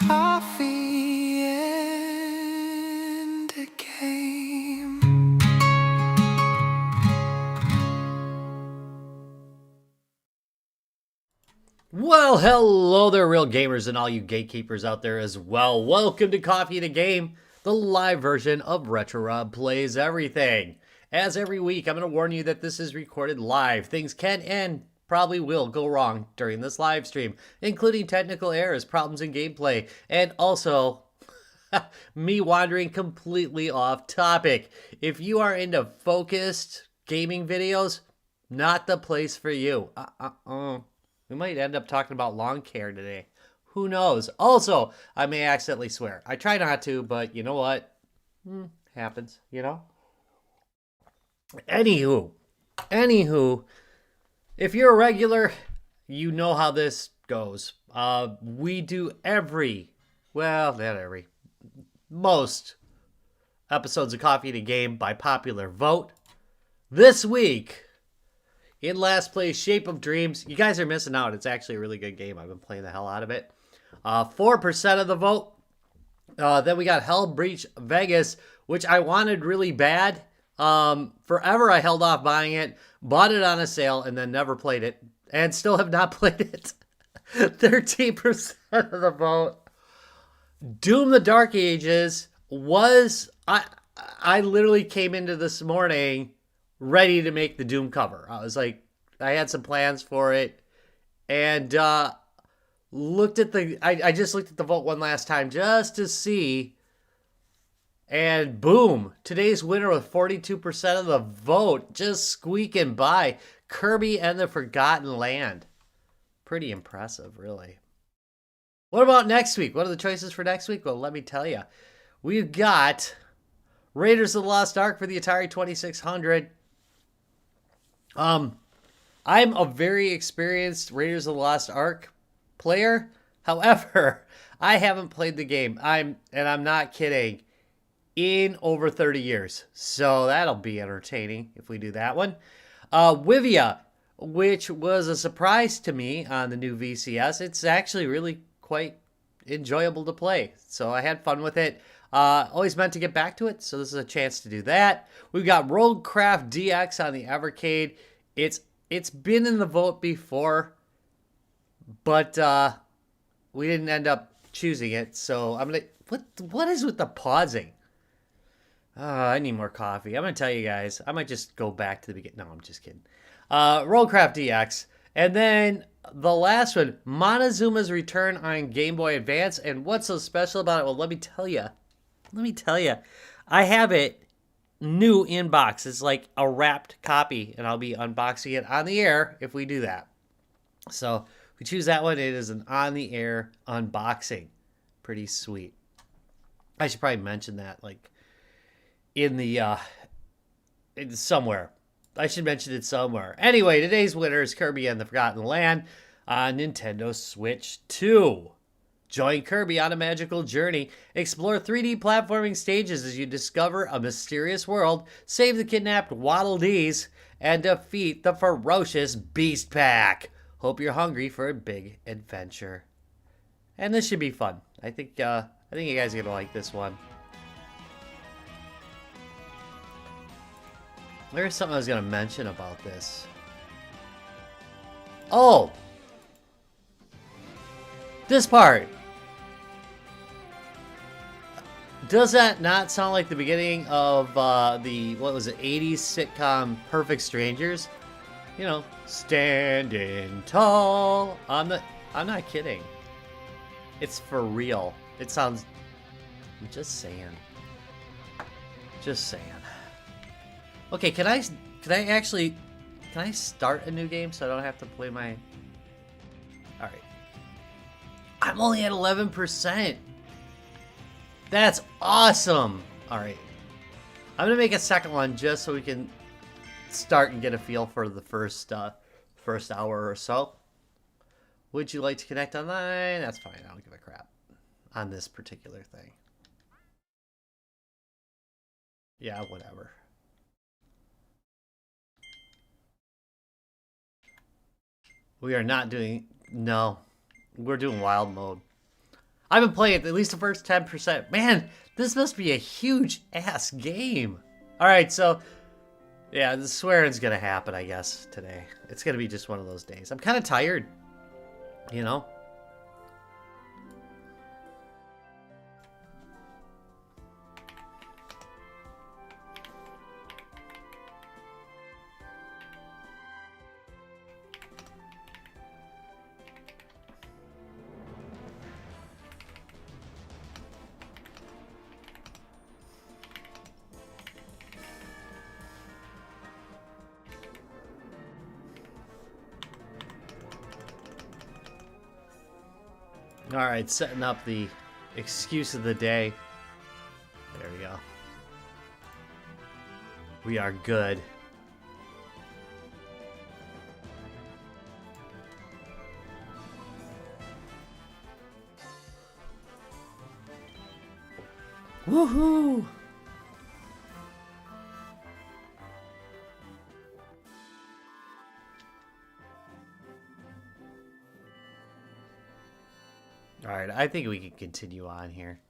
Coffee and a game. Well, hello there, real gamers and all you gatekeepers out there as well. Welcome to Coffee and a Game, the live version of Retro Rob Plays Everything. As every week, I'm going to warn you that this is recorded live. Things can and probably will go wrong during this live stream, including technical errors, problems in gameplay, and also me wandering completely off topic. If you are into focused gaming videos, not the place for you. We might end up talking about lawn care today. Who knows? Also, I may accidentally swear. I try not to, but you know what? Happens, you know? Anywho, if you're a regular, you know how this goes. We do most episodes of Coffee and a Game by popular vote. This week, in last place, Shape of Dreams. You guys are missing out. It's actually a really good game. I've been playing the hell out of it. 4% of the vote. Then we got Hell Breach Vegas, which I wanted really bad. Forever I held off buying it, bought it on a sale, and then never played it. And still have not played it. 13% of the vote. Doom the Dark Ages was... I literally came into this morning ready to make the Doom cover. I was like, I had some plans for it, and looked at the. I just looked at the vote one last time just to see, and boom! Today's winner with 42% of the vote, just squeaking by, Kirby and the Forgotten Land. Pretty impressive, really. What about next week? What are the choices for next week? Well, let me tell you, we've got Raiders of the Lost Ark for the Atari 2600. I'm a very experienced Raiders of the Lost Ark player. However, I haven't played the game. I'm not kidding, in over 30 years. So that'll be entertaining if we do that one. Wivia, which was a surprise to me on the new VCS. It's actually really quite enjoyable to play. So I had fun with it. Always meant to get back to it, so this is a chance to do that. We've got Roadcraft DX on the Evercade. It's been in the vote before, but we didn't end up choosing it. So I'm gonna. What is with the pausing? I need more coffee. I'm gonna tell you guys. I might just go back to the beginning. No, I'm just kidding. Roadcraft DX, and then the last one, Montezuma's Return on Game Boy Advance. And what's so special about it? Well, let me tell you. I have it new in box. It's like a wrapped copy, and I'll be unboxing it on the air if we do that. So if we choose that one, it is an on the air unboxing. Pretty sweet. I should probably mention that like in somewhere. I should mention it somewhere. Anyway, today's winner is Kirby and the Forgotten Land on Nintendo Switch 2. Join Kirby on a magical journey. Explore 3D platforming stages as you discover a mysterious world, save the kidnapped Waddle Dees, and defeat the ferocious Beast Pack. Hope you're hungry for a big adventure. And this should be fun. I think you guys are gonna like this one. There's something I was gonna mention about this. Oh! This part! Does that not sound like the beginning of the, what was it, 80s sitcom Perfect Strangers? You know, standing tall. I'm not kidding. It's for real. It sounds, I'm just saying. Okay, can I start a new game so I don't have to play my... Alright. I'm only at 11%. That's awesome. Alright. I'm going to make a second one just so we can start and get a feel for the first hour or so. Would you like to connect online? That's fine. I don't give a crap on this particular thing. Yeah, whatever. We are not doing... No. We're doing wild mode. I've been playing at least the first 10%. Man, this must be a huge ass game. All right, so yeah, the swearing's gonna happen, I guess, today. It's gonna be just one of those days. I'm kind of tired, you know. All right, setting up the excuse of the day. There we go. We are good. Woohoo! All right, I think we can continue on here.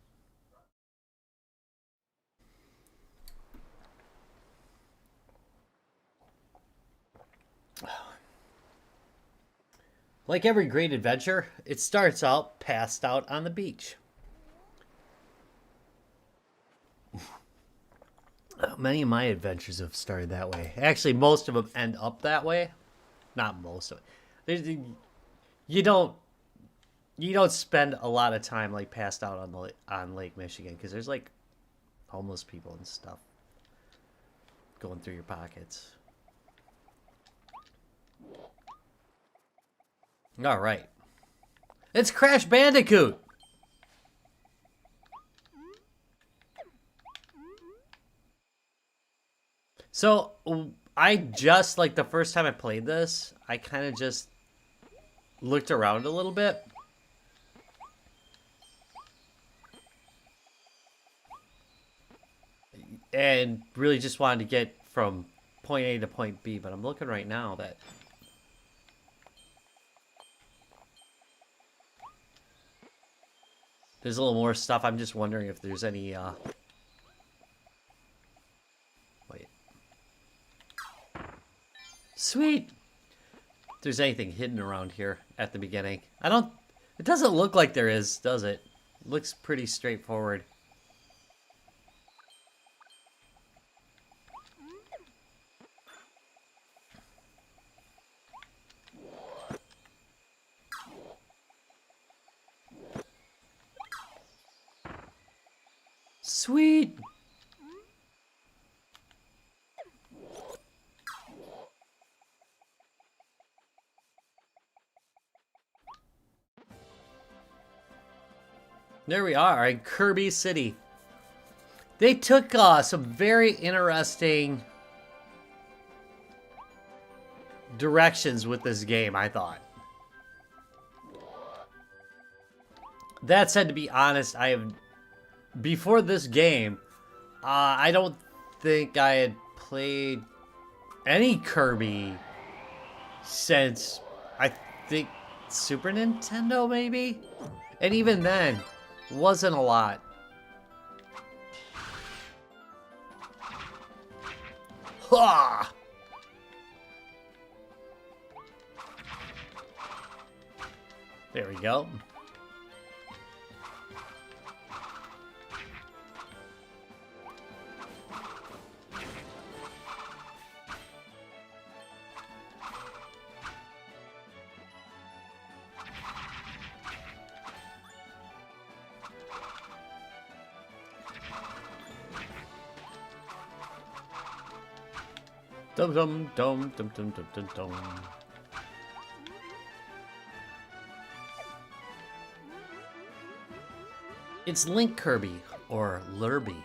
Like every great adventure, it starts out passed out on the beach. Many of my adventures have started that way. Actually, most of them end up that way. Not most of it. You don't spend a lot of time like passed out on Lake Michigan because there's like homeless people and stuff going through your pockets. All right, it's Crash Bandicoot. So I just like the first time I played this, I kind of just looked around a little bit. And really just wanted to get from point A to point B, but I'm looking right now that there's a little more stuff. I'm just wondering if there's any wait. Sweet. If there's anything hidden around here at the beginning. It doesn't look like there is, does it? It looks pretty straightforward. Sweet. There we are in Kirby City. They took some very interesting directions with this game, I thought. That said, to be honest, before this game, I don't think I had played any Kirby since, I think, Super Nintendo, maybe? And even then, wasn't a lot. Ha! There we go. Dum dum dum dum dum dum dum dum. It's Link Kirby, or Lurby.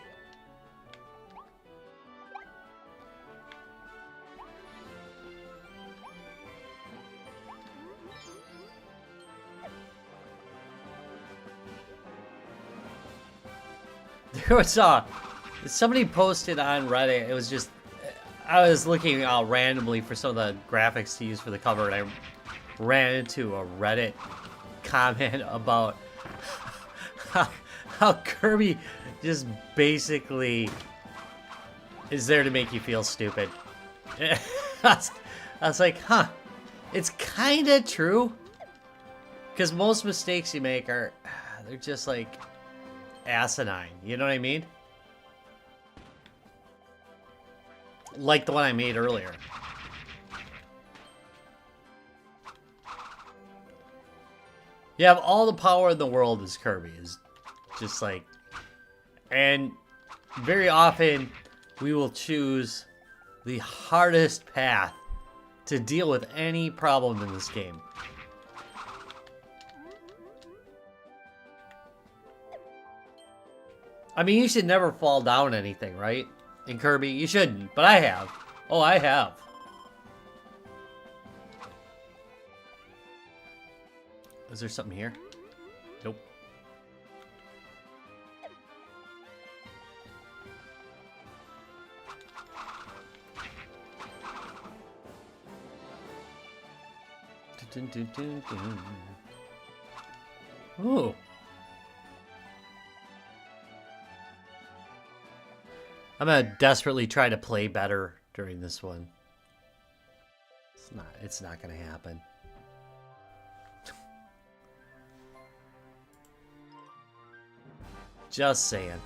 There was somebody posted on Reddit. It was just, I was looking randomly for some of the graphics to use for the cover, and I ran into a Reddit comment about how Kirby just basically is there to make you feel stupid. I was like, huh, it's kind of true. Because most mistakes you make are, they're just like asinine. You know what I mean? Like the one I made earlier. You have all the power in the world as Kirby. Is just like, and very often we will choose the hardest path to deal with any problem in this game. I mean, you should never fall down anything, right? In Kirby, you shouldn't, but I have. Oh, I have. Is there something here? Nope. Dun, dun, dun, dun. Ooh. I'm gonna desperately try to play better during this one. It's not gonna happen. Just saying.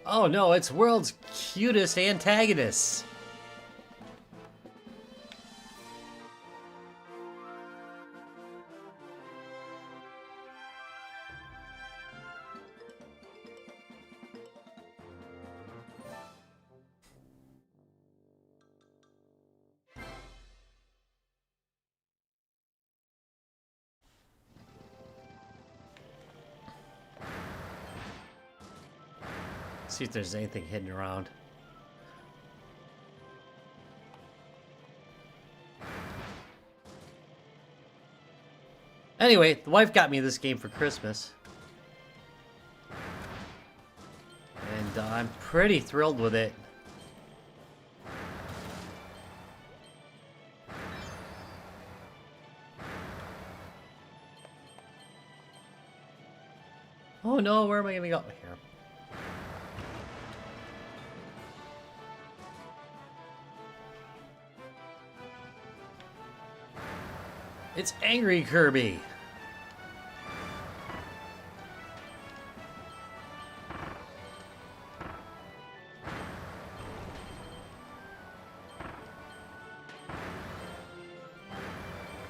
Oh no, it's world's cutest antagonists. See if there's anything hidden around. Anyway, the wife got me this game for Christmas. And I'm pretty thrilled with it. Oh no, where am I gonna go? Here. It's angry Kirby.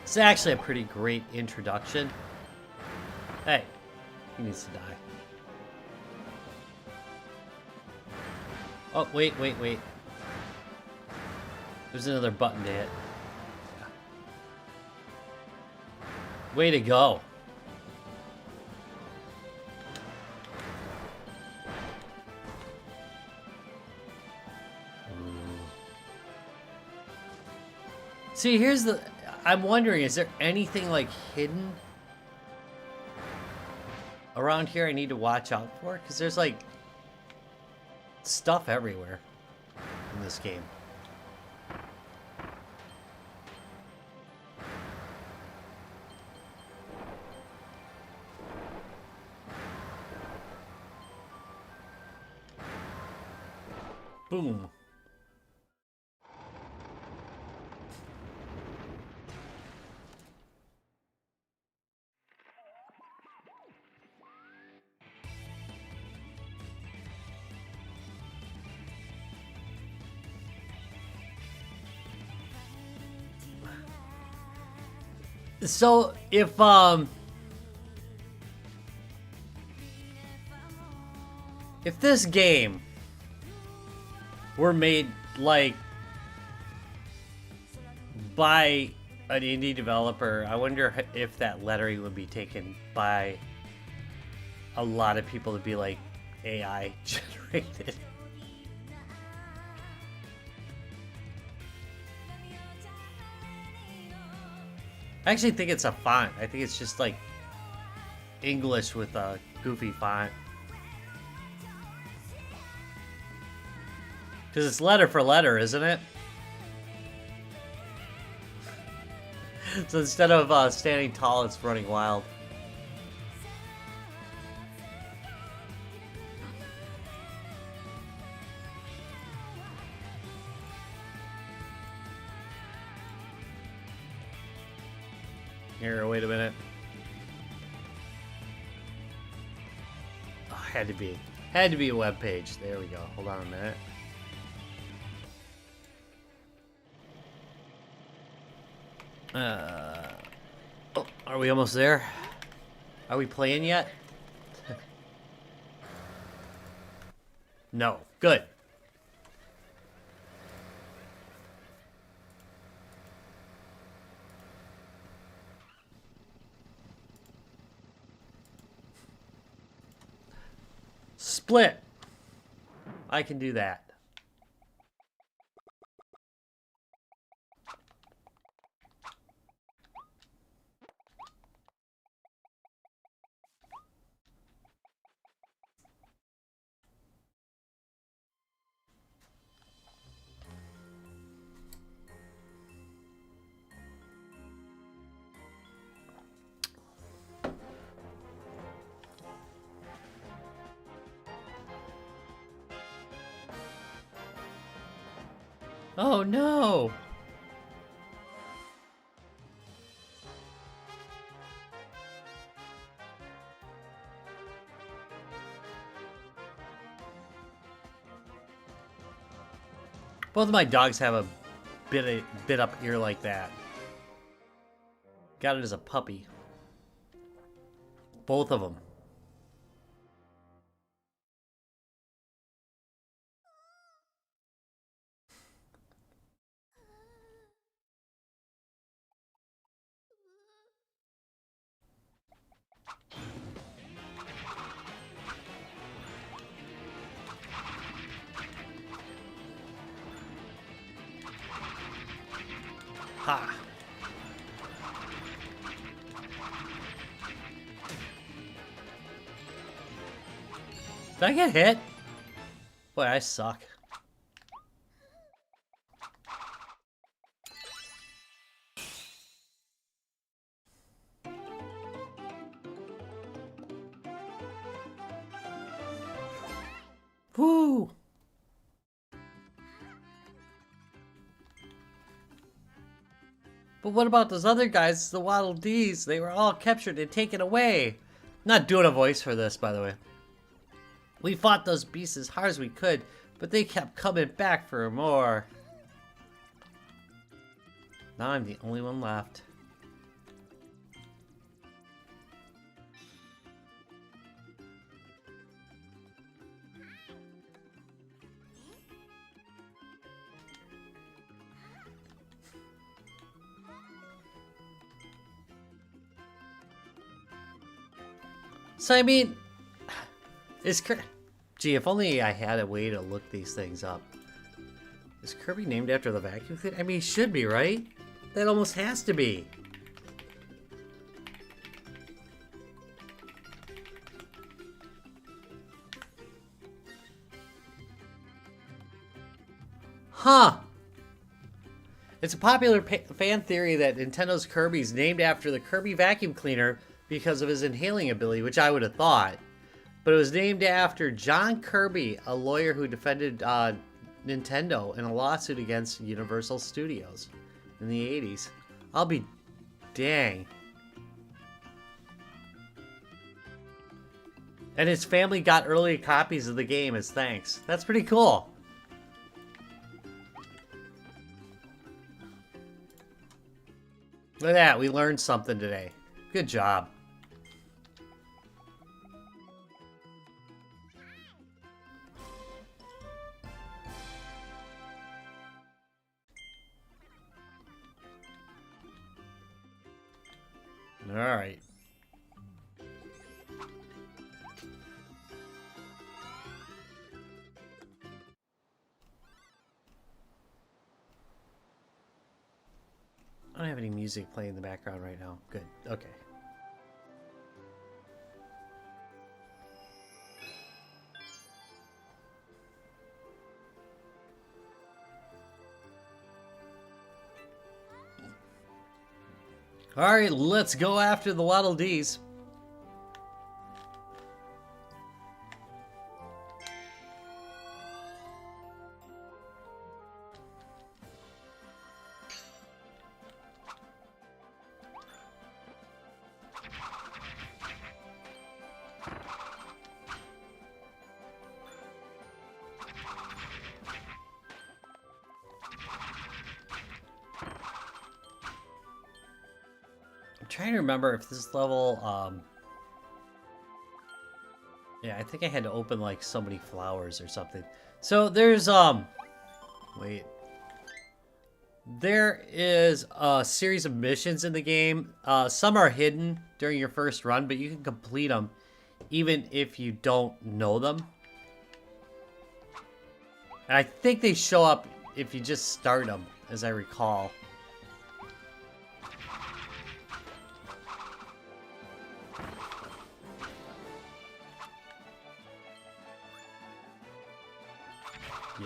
It's actually a pretty great introduction. Hey, he needs to die. Oh, wait. There's another button to hit. Way to go. See, here's the... I'm wondering, is there anything, like, hidden around here I need to watch out for? Because there's, like, stuff everywhere in this game. Boom. So if this game were made like by an indie developer, I wonder if that lettering would be taken by a lot of people to be like AI generated. I actually think it's a font. I think it's just like English with a goofy font. Because it's letter for letter, isn't it? So instead of standing tall, it's running wild. Here, wait a minute. Oh, had to be a web page. There we go. Hold on a minute. Oh, are we almost there? Are we playing yet? No. Good. Split. I can do that. Oh no! Both of my dogs have a bit up ear like that. Got it as a puppy. Both of them. Ha! Did I get hit? Boy, I suck. Woo! But what about those other guys, the Waddle Dees? They were all captured and taken away. Not doing a voice for this, by the way. We fought those beasts as hard as we could, but they kept coming back for more. Now I'm the only one left. So I mean, gee, if only I had a way to look these things up. Is Kirby named after the vacuum cleaner? I mean, he should be, right? That almost has to be. Huh. It's a popular fan theory that Nintendo's Kirby's named after the Kirby vacuum cleaner because of his inhaling ability, which I would have thought. But it was named after John Kirby, a lawyer who defended Nintendo in a lawsuit against Universal Studios in the 80s. I'll be dang. And his family got early copies of the game as thanks. That's pretty cool. Look at that, we learned something today. Good job. All right. I don't have any music playing in the background right now. Good. Okay. All right, let's go after the Waddle Dees. trying to remember if this level, yeah, I think I had to open like so many flowers or something. So there's, wait. There is a series of missions in the game. Some are hidden during your first run, but you can complete them even if you don't know them. And I think they show up if you just start them, as I recall.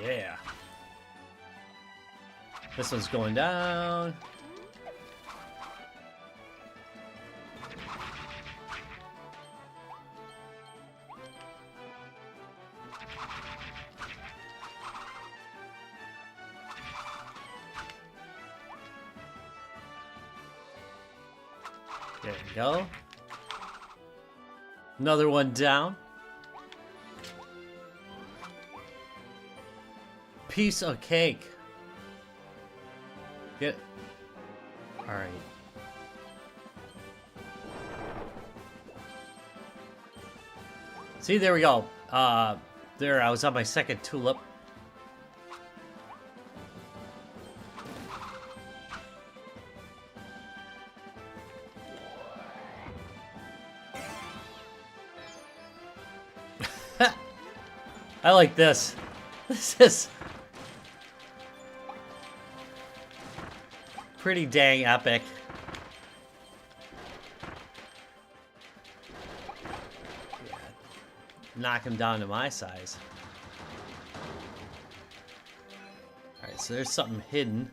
Yeah. This one's going down. There we go. Another one down. Piece of cake. Get. All right. See, there we go. There, I was on my second tulip. I like this. This is pretty dang epic. Yeah. Knock him down to my size. Alright, so there's something hidden.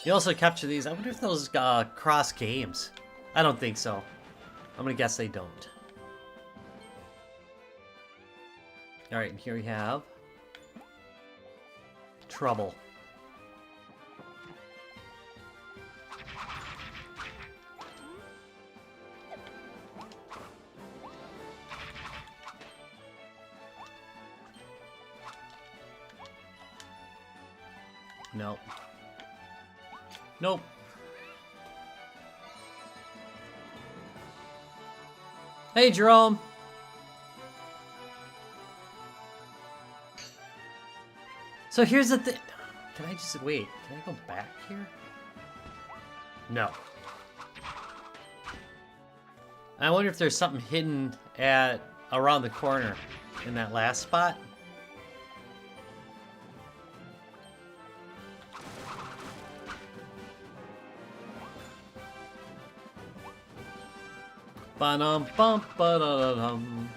You also capture these. I wonder if those cross games. I don't think so. I'm gonna guess they don't. Alright, and here we have trouble. Nope. Nope. Hey, Jerome. So here's the thing. Can I just wait? Can I go back here? No. I wonder if there's something hidden at around the corner in that last spot. Ba-dum, bum, ba-da-da-dum.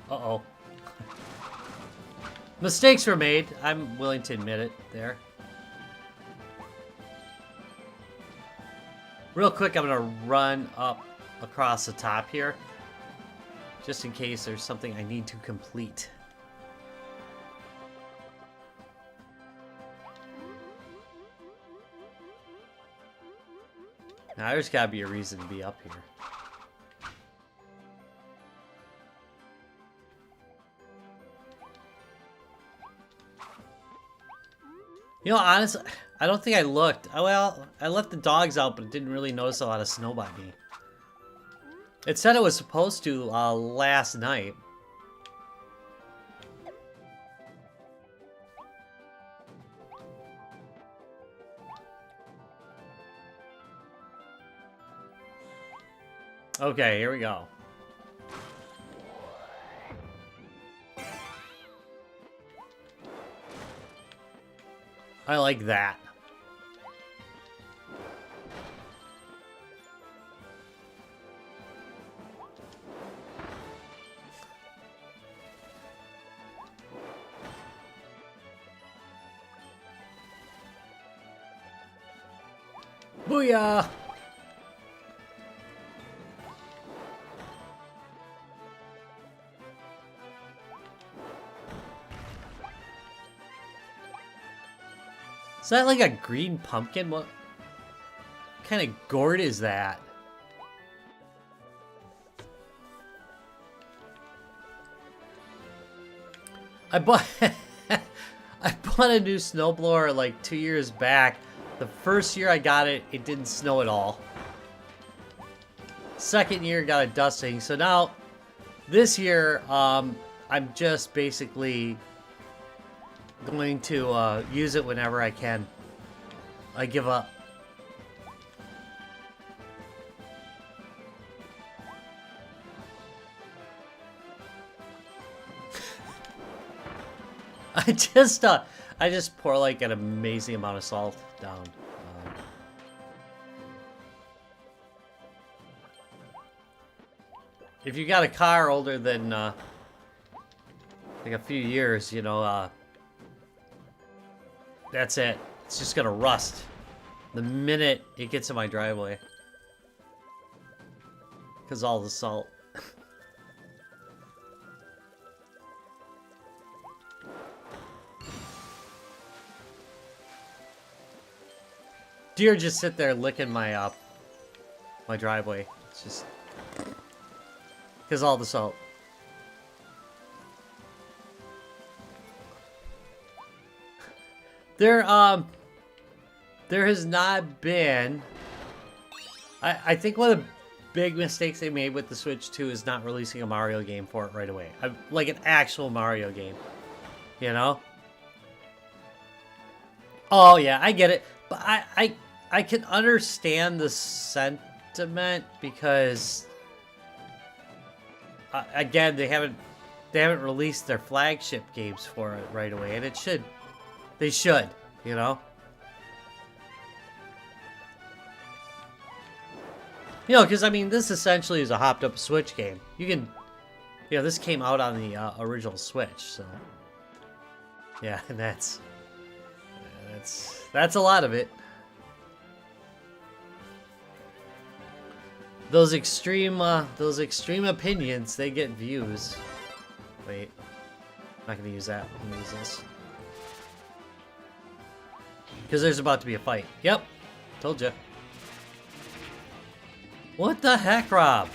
Uh-oh. Mistakes were made. I'm willing to admit it there. Real quick, I'm gonna run up across the top here. Just in case there's something I need to complete. Now, there's gotta be a reason to be up here. You know, honestly, I don't think I looked. Well, I left the dogs out, but didn't really notice a lot of snow by me. It said it was supposed to last night. Okay, here we go. I like that. Booyah! Is that like a green pumpkin? What kind of gourd is that? I bought I bought a new snowblower like 2 years back. The first year I got it, it didn't snow at all. Second year got a dusting. So now this year I'm just basically going to use it whenever I can. I give up. I just pour like an amazing amount of salt down. If you got a car older than like a few years, you know, that's it. It's just gonna rust the minute it gets in my driveway. Because all the salt. Deer just sit there licking my my driveway. It's just because all the salt. There has not been. I think one of the big mistakes they made with the Switch 2 is not releasing a Mario game for it right away. Like an actual Mario game, you know? Oh yeah, I get it, but I can understand the sentiment because again, they haven't released their flagship games for it right away, and they should, you know. You know, because I mean, this essentially is a hopped up Switch game. You can, you know, this came out on the original Switch, so yeah, and that's a lot of it. Those extreme opinions, they get views. Wait, I'm not gonna use that. I'm gonna use this because there's about to be a fight. Yep, told you. What the heck, Rob?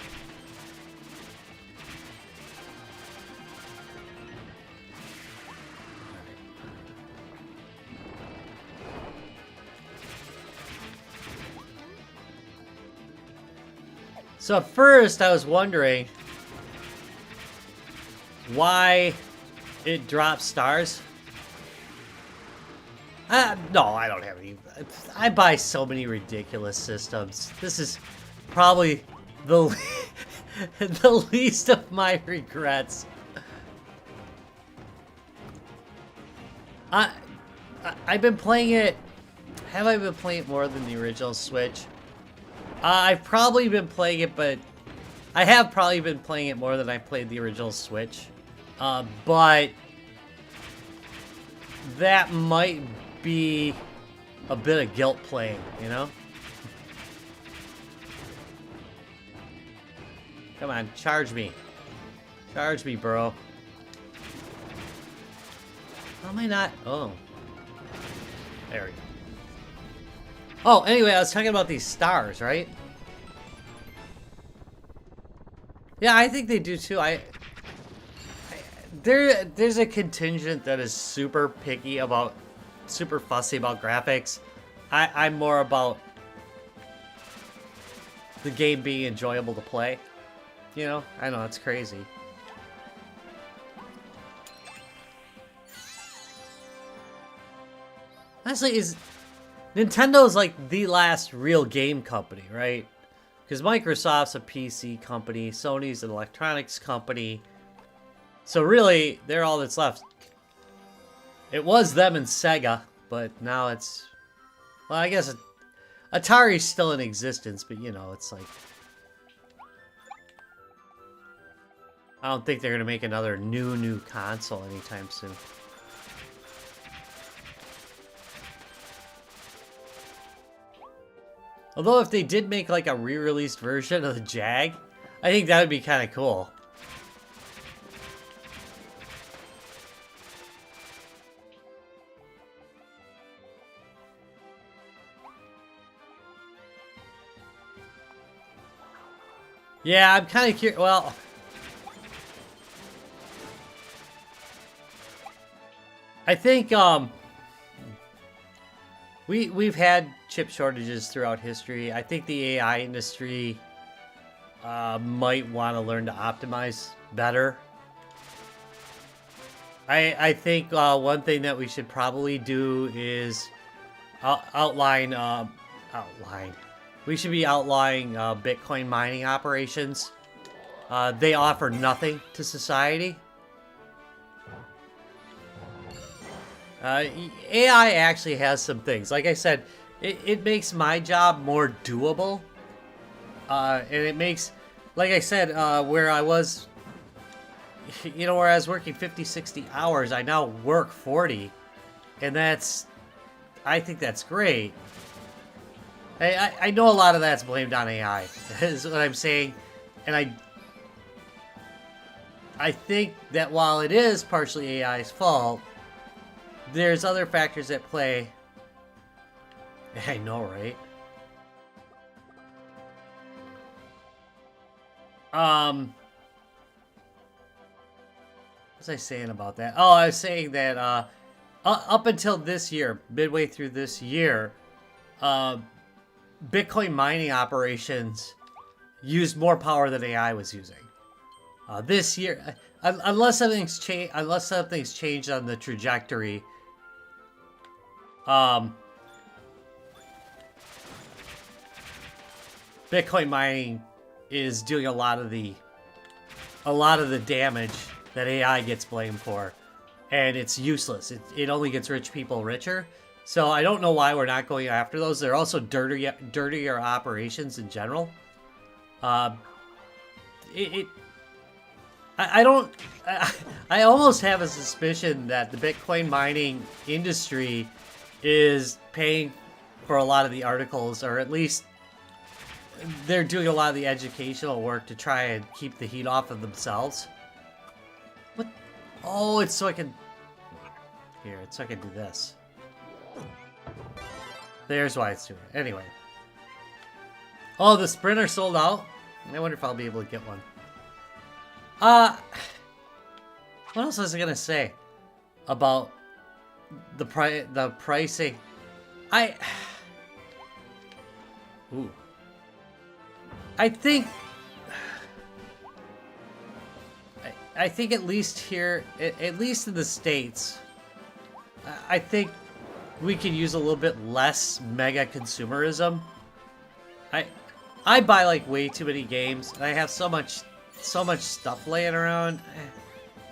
So at first I was wondering why it drops stars. No, I don't have any. I buy so many ridiculous systems. This is probably the the least of my regrets. I've been playing it. Have I been playing it more than the original Switch? I've probably been playing it, but I have probably been playing it more than I played the original Switch. But that might be a bit of guilt playing, you know? Come on, charge me. Charge me, bro. How am I not? Oh. There we go. Oh, anyway, I was talking about these stars, right? Yeah, I think they do too. There's a contingent that is super picky about, super fussy about graphics. I'm more about the game being enjoyable to play. You know, I know it's crazy. Honestly, Nintendo's like the last real game company, right? Because Microsoft's a PC company, Sony's an electronics company. So really, they're all that's left. It was them and Sega, but now it's... Well, I guess Atari's still in existence, but you know, it's like... I don't think they're going to make another new console anytime soon. Although if they did make like a re-released version of the Jag, I think that would be kind of cool. Yeah, I'm kind of curious. Well, I think we've had chip shortages throughout history. I think the AI industry might want to learn to optimize better. I think one thing that we should probably do is outline. We should be outlawing Bitcoin mining operations. They offer nothing to society. AI actually has some things. Like I said, it makes my job more doable. And it makes, like I said, where I was, where I was working 50, 60 hours, I now work 40. And I think that's great. I know a lot of that's blamed on AI, is what I'm saying. And I think that while it is partially AI's fault, there's other factors at play. I know, right? What was I saying about that? Oh, I was saying that up until this year, midway through this year, Bitcoin mining operations used more power than AI was using. This year, unless something's changed on the trajectory, Bitcoin mining is doing a lot of the damage that AI gets blamed for, and it's useless. It only gets rich people richer. So I don't know why we're not going after those. They're also dirtier operations in general. I almost have a suspicion that the Bitcoin mining industry is paying for a lot of the articles, or at least they're doing a lot of the educational work to try and keep the heat off of themselves. What? Oh, it's so I can... Here, it's so I can do this. There's why it's doing it. Anyway. Oh, the Sprinter sold out? I wonder if I'll be able to get one. What else was I gonna say about the pricing? Ooh. I think at least here, at least in the States, I think we can use a little bit less mega consumerism. I buy like way too many games, and I have so much stuff laying around.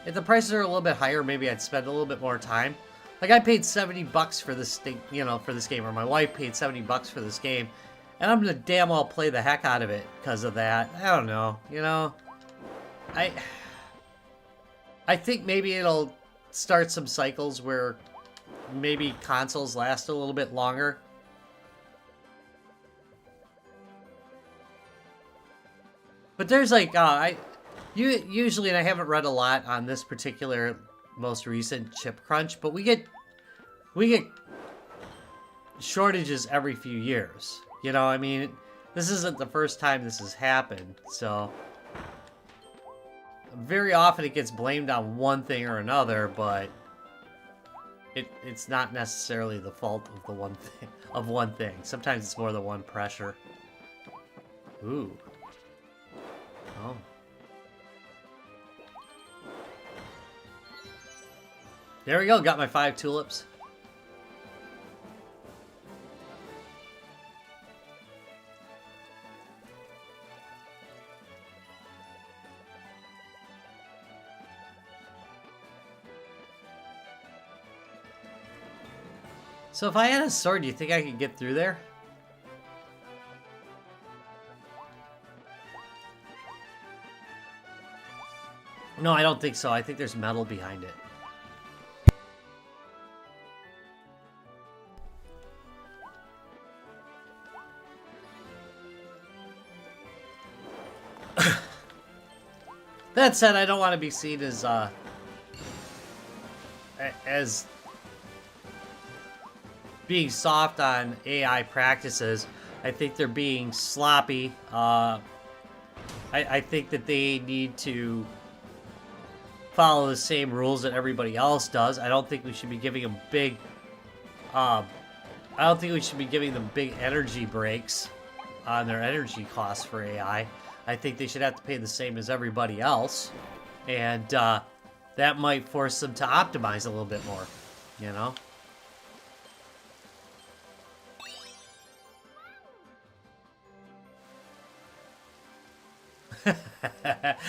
If the prices are a little bit higher, maybe I'd spend a little bit more time. Like, I paid $70 for this thing, for this game, or my wife paid $70 for this game, and I'm gonna damn well play the heck out of it because of that. I don't know, I think maybe it'll start some cycles where maybe consoles last a little bit longer. But there's like, usually, and I haven't read a lot on this particular most recent chip crunch, but we get shortages every few years. I mean, this isn't the first time this has happened, so very often it gets blamed on one thing or another, but it's not necessarily the fault of one thing. Sometimes it's more than one pressure. Ooh. Oh. There we go, got my 5 tulips. So if I had a sword, do you think I could get through there? No, I don't think so. I think there's metal behind it. That said, I don't want to be seen as being soft on AI practices. I think they're being sloppy. I think that they need to follow the same rules that everybody else does. I don't think we should be giving them big, I don't think we should be giving them big energy breaks on their energy costs for AI. I think they should have to pay the same as everybody else, and that might force them to optimize a little bit more, you know?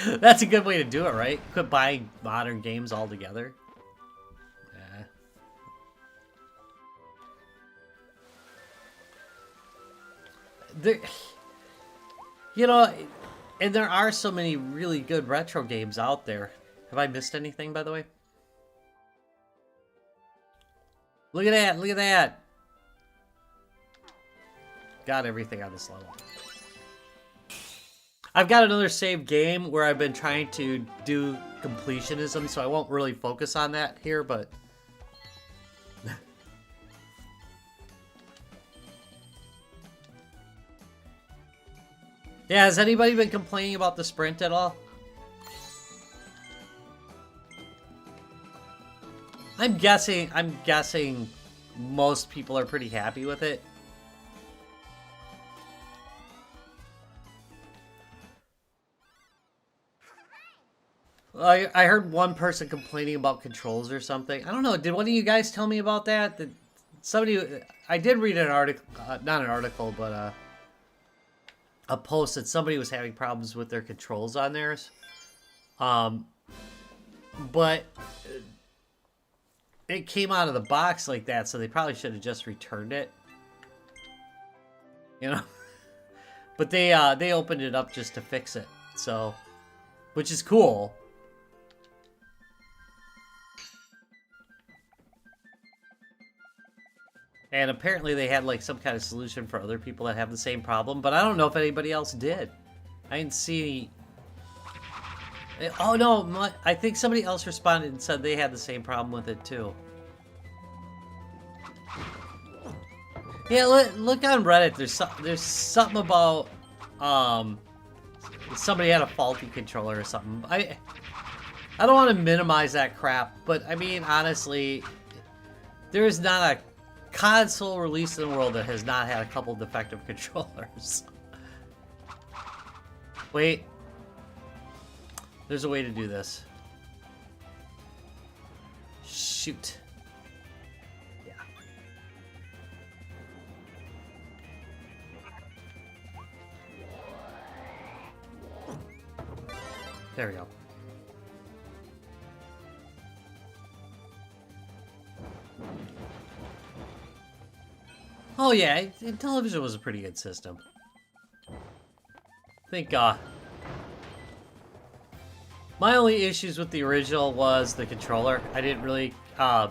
That's a good way to do it, right? Quit buying modern games altogether. Yeah. There, you know, and there are so many really good retro games out there. Have I missed anything, by the way? Look at that! Look at that! Got everything on this level. I've got another save game where I've been trying to do completionism, so I won't really focus on that here, but... Yeah, has anybody been complaining about the sprint at all? I'm guessing most people are pretty happy with it. I heard one person complaining about controls or something. I don't know. Did one of you guys tell me about that? That somebody, I did read an article, not an article, but a post that somebody was having problems with their controls on theirs. But it came out of the box like that, so they probably should have just returned it. You know? But they opened it up just to fix it. So, which is cool. And apparently they had like some kind of solution for other people that have the same problem, but I don't know if anybody else did. I didn't see any... Oh no, I think somebody else responded and said they had the same problem with it too. Yeah, look on Reddit. There's something about somebody had a faulty controller or something. I don't want to minimize that crap, but I mean honestly, there is not a console released in the world that has not had a couple defective controllers. Wait. There's a way to do this. Shoot. Yeah. There we go. Oh yeah, television was a pretty good system. I think, my only issues with the original was the controller. I didn't really, I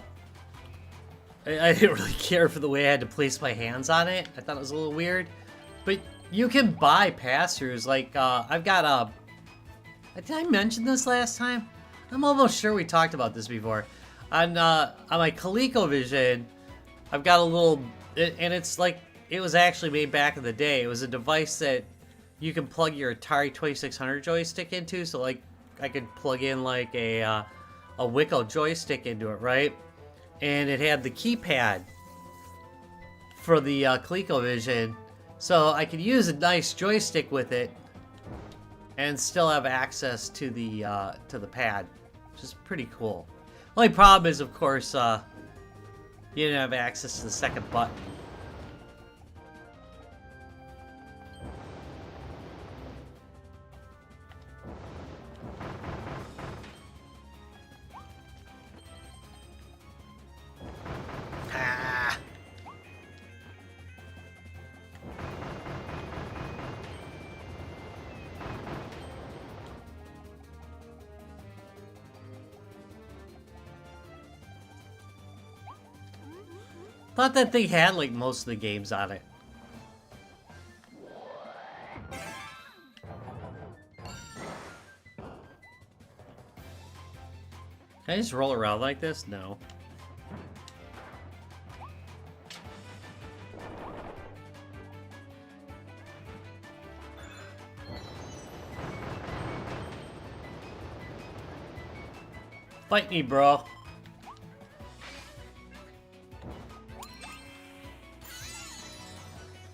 didn't really care for the way I had to place my hands on it. I thought it was a little weird. But you can buy pass-throughs, like, I've got, did I mention this last time? I'm almost sure we talked about this before. On my ColecoVision, I've got a little... And it's like, it was actually made back in the day. It was a device that you can plug your Atari 2600 joystick into. So like, I could plug in like a Wicco joystick into it, right? And it had the keypad for the ColecoVision. So I could use a nice joystick with it and still have access to the pad, which is pretty cool. Only problem is, of course, you didn't have access to the second button. Ah. Thought that thing had like most of the games on it. Can I just roll around like this? No. Fight me, bro.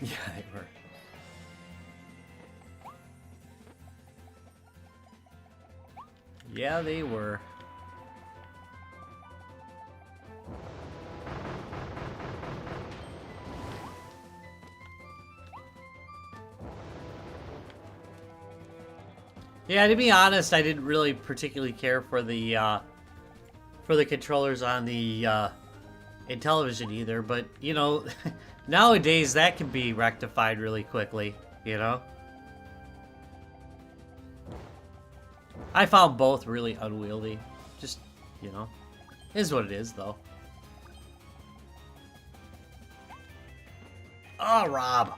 Yeah, they were. Yeah, they were. Yeah, to be honest, I didn't really particularly care for the controllers on the in television either, but you know, nowadays that can be rectified really quickly, you know? I found both really unwieldy. Just, you know, is what it is though. Oh, Rob.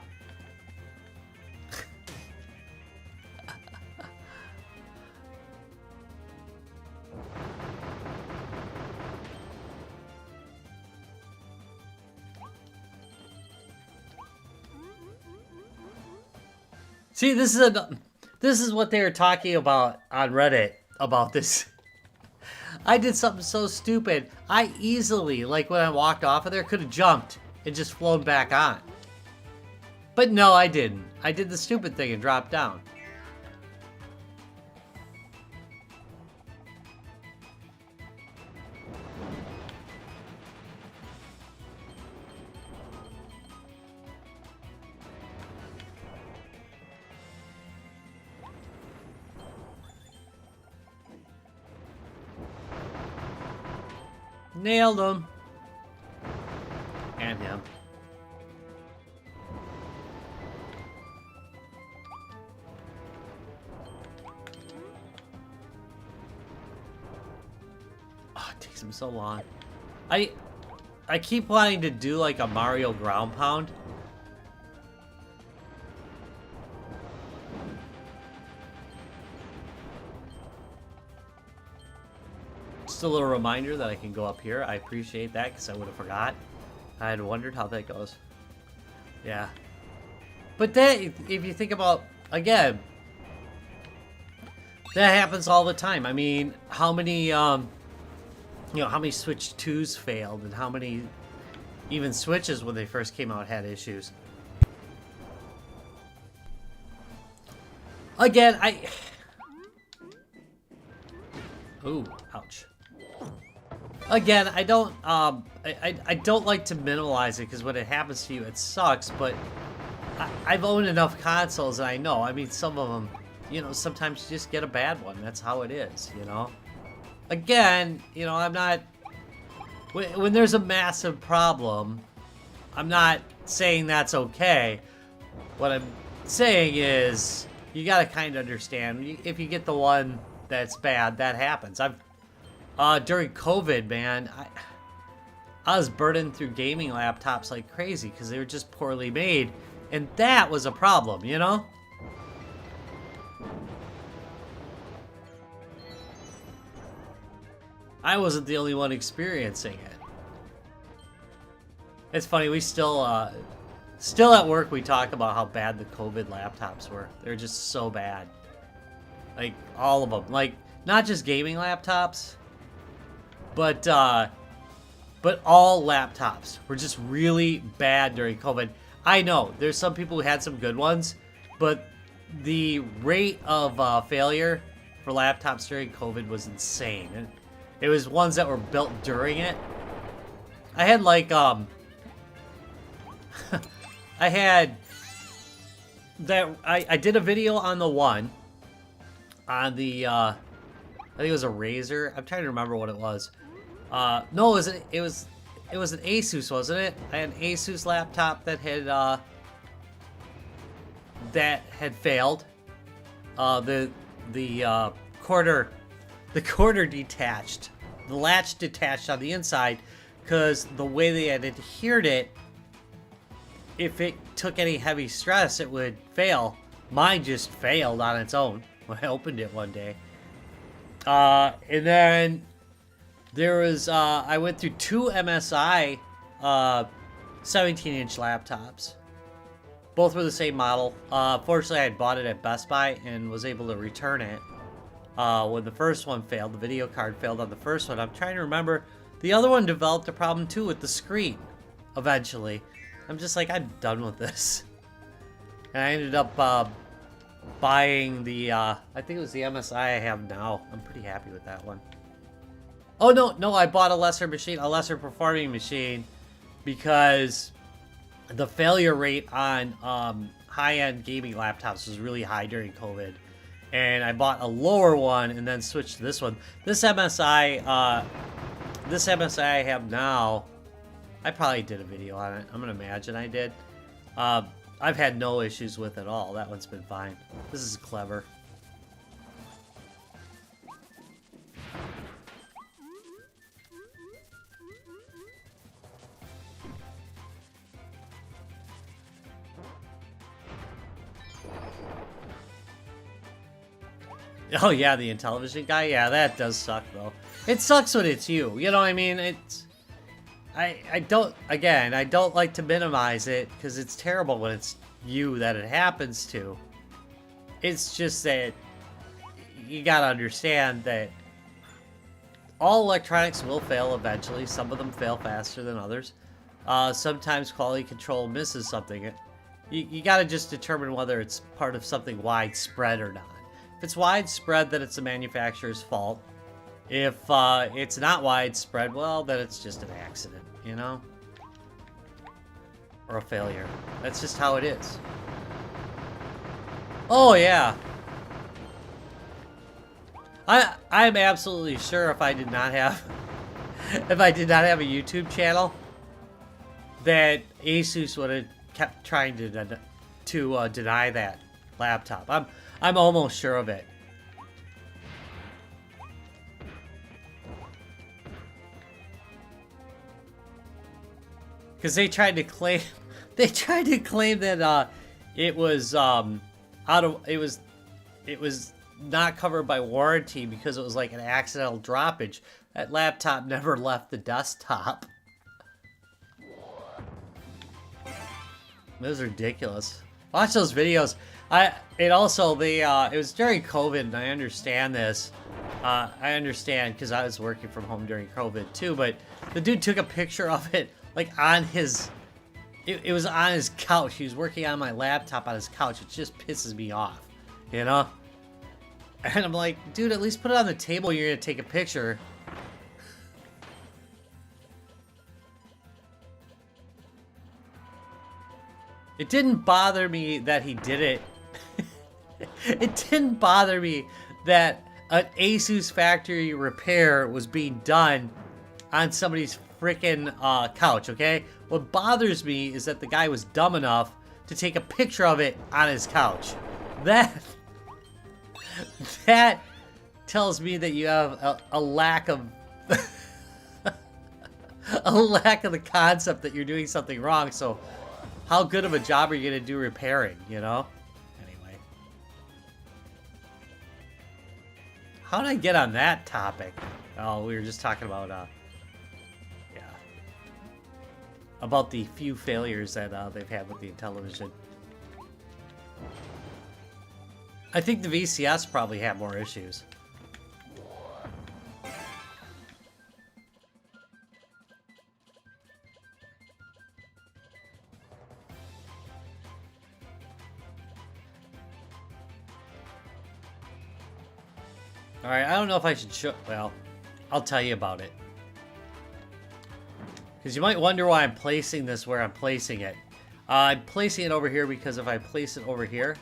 See, this is what they were talking about on Reddit about this. I did something so stupid. I easily, like when I walked off of there, could have jumped and just flown back on. But no, I didn't. I did the stupid thing and dropped down. Nailed him. And him. Oh, it takes him so long. I keep wanting to do like a Mario ground pound. Just a little reminder that I can go up here. I appreciate that because I would have forgot. I had wondered how that goes. Yeah. But that, if you think about, again, that happens all the time. I mean, how many, you know, how many Switch 2s failed and how many even Switches when they first came out had issues. Again, ooh, ouch. Again, I don't like to minimize it because when it happens to you, it sucks. But I've owned enough consoles, and I know. I mean, some of them, you know, sometimes you just get a bad one. That's how it is, you know. Again, you know, I'm not. When there's a massive problem, I'm not saying that's okay. What I'm saying is, you gotta kind of understand. If you get the one that's bad, that happens. During COVID, man, I was burning through gaming laptops like crazy because they were just poorly made. And that was a problem, you know? I wasn't the only one experiencing it. It's funny, we still at work we talk about how bad the COVID laptops were. They're just so bad. Like, all of them. Like, not just gaming laptops, but all laptops were just really bad during COVID. I know, there's some people who had some good ones, but the rate of failure for laptops during COVID was insane. And it was ones that were built during it. I had like, I had that, I did a video on the one, on the, I think it was a Razer. I'm trying to remember what it was. No, it was an Asus, wasn't it? I had an Asus laptop that had failed. The quarter detached, the latch detached on the inside, because the way they had adhered it, if it took any heavy stress, it would fail. Mine just failed on its own when I opened it one day. And then there was, I went through two MSI 17-inch laptops. Both were the same model. Fortunately, I had bought it at Best Buy and was able to return it. when the first one failed. The video card failed on the first one. I'm trying to remember. The other one developed a problem too with the screen. Eventually, I'm just like, I'm done with this. And I ended up buying the, I think it was the MSI I have now. I'm pretty happy with that one. Oh, no, I bought a lesser performing machine, because the failure rate on high-end gaming laptops was really high during COVID. And I bought a lower one and then switched to this one. This MSI I have now, I probably did a video on it. I'm gonna imagine I did. I've had no issues with it at all. That one's been fine. This is clever. Oh yeah, the Intellivision guy? Yeah, that does suck though. It sucks when it's you. You know what I mean? It's... I don't like to minimize it, because it's terrible when it's you that it happens to. It's just that you gotta understand that all electronics will fail eventually. Some of them fail faster than others. Sometimes quality control misses something. You gotta just determine whether it's part of something widespread or not. If it's widespread, then it's the manufacturer's fault. If it's not widespread, well, then it's just an accident, you know? Or a failure. That's just how it is. Oh, yeah. I'm absolutely sure if I did not have a YouTube channel, that Asus would have kept trying to deny that laptop. I'm almost sure of it. Because they tried to claim that it was it was not covered by warranty because it was like an accidental droppage. That laptop never left the desktop. It was ridiculous. Watch those videos. It was during COVID, and I understand this. I understand because I was working from home during COVID too, but the dude took a picture of it like on his, it was on his couch. He was working on my laptop on his couch. It just pisses me off, you know? And I'm like, dude, at least put it on the table. You're gonna take a picture. It didn't bother me that he did it. It didn't bother me that an Asus factory repair was being done on somebody's freaking couch, okay? What bothers me is that the guy was dumb enough to take a picture of it on his couch. That tells me that you have a lack of a lack of the concept that you're doing something wrong. So how good of a job are you gonna do repairing, you know? Anyway. How did I get on that topic? Oh, we were just talking about about the few failures that they've had with the Intellivision. I think the VCS probably had more issues. Alright, I don't know if I should show... Well, I'll tell you about it. Because you might wonder why I'm placing this where I'm placing it. I'm placing it over here because if I place it over here,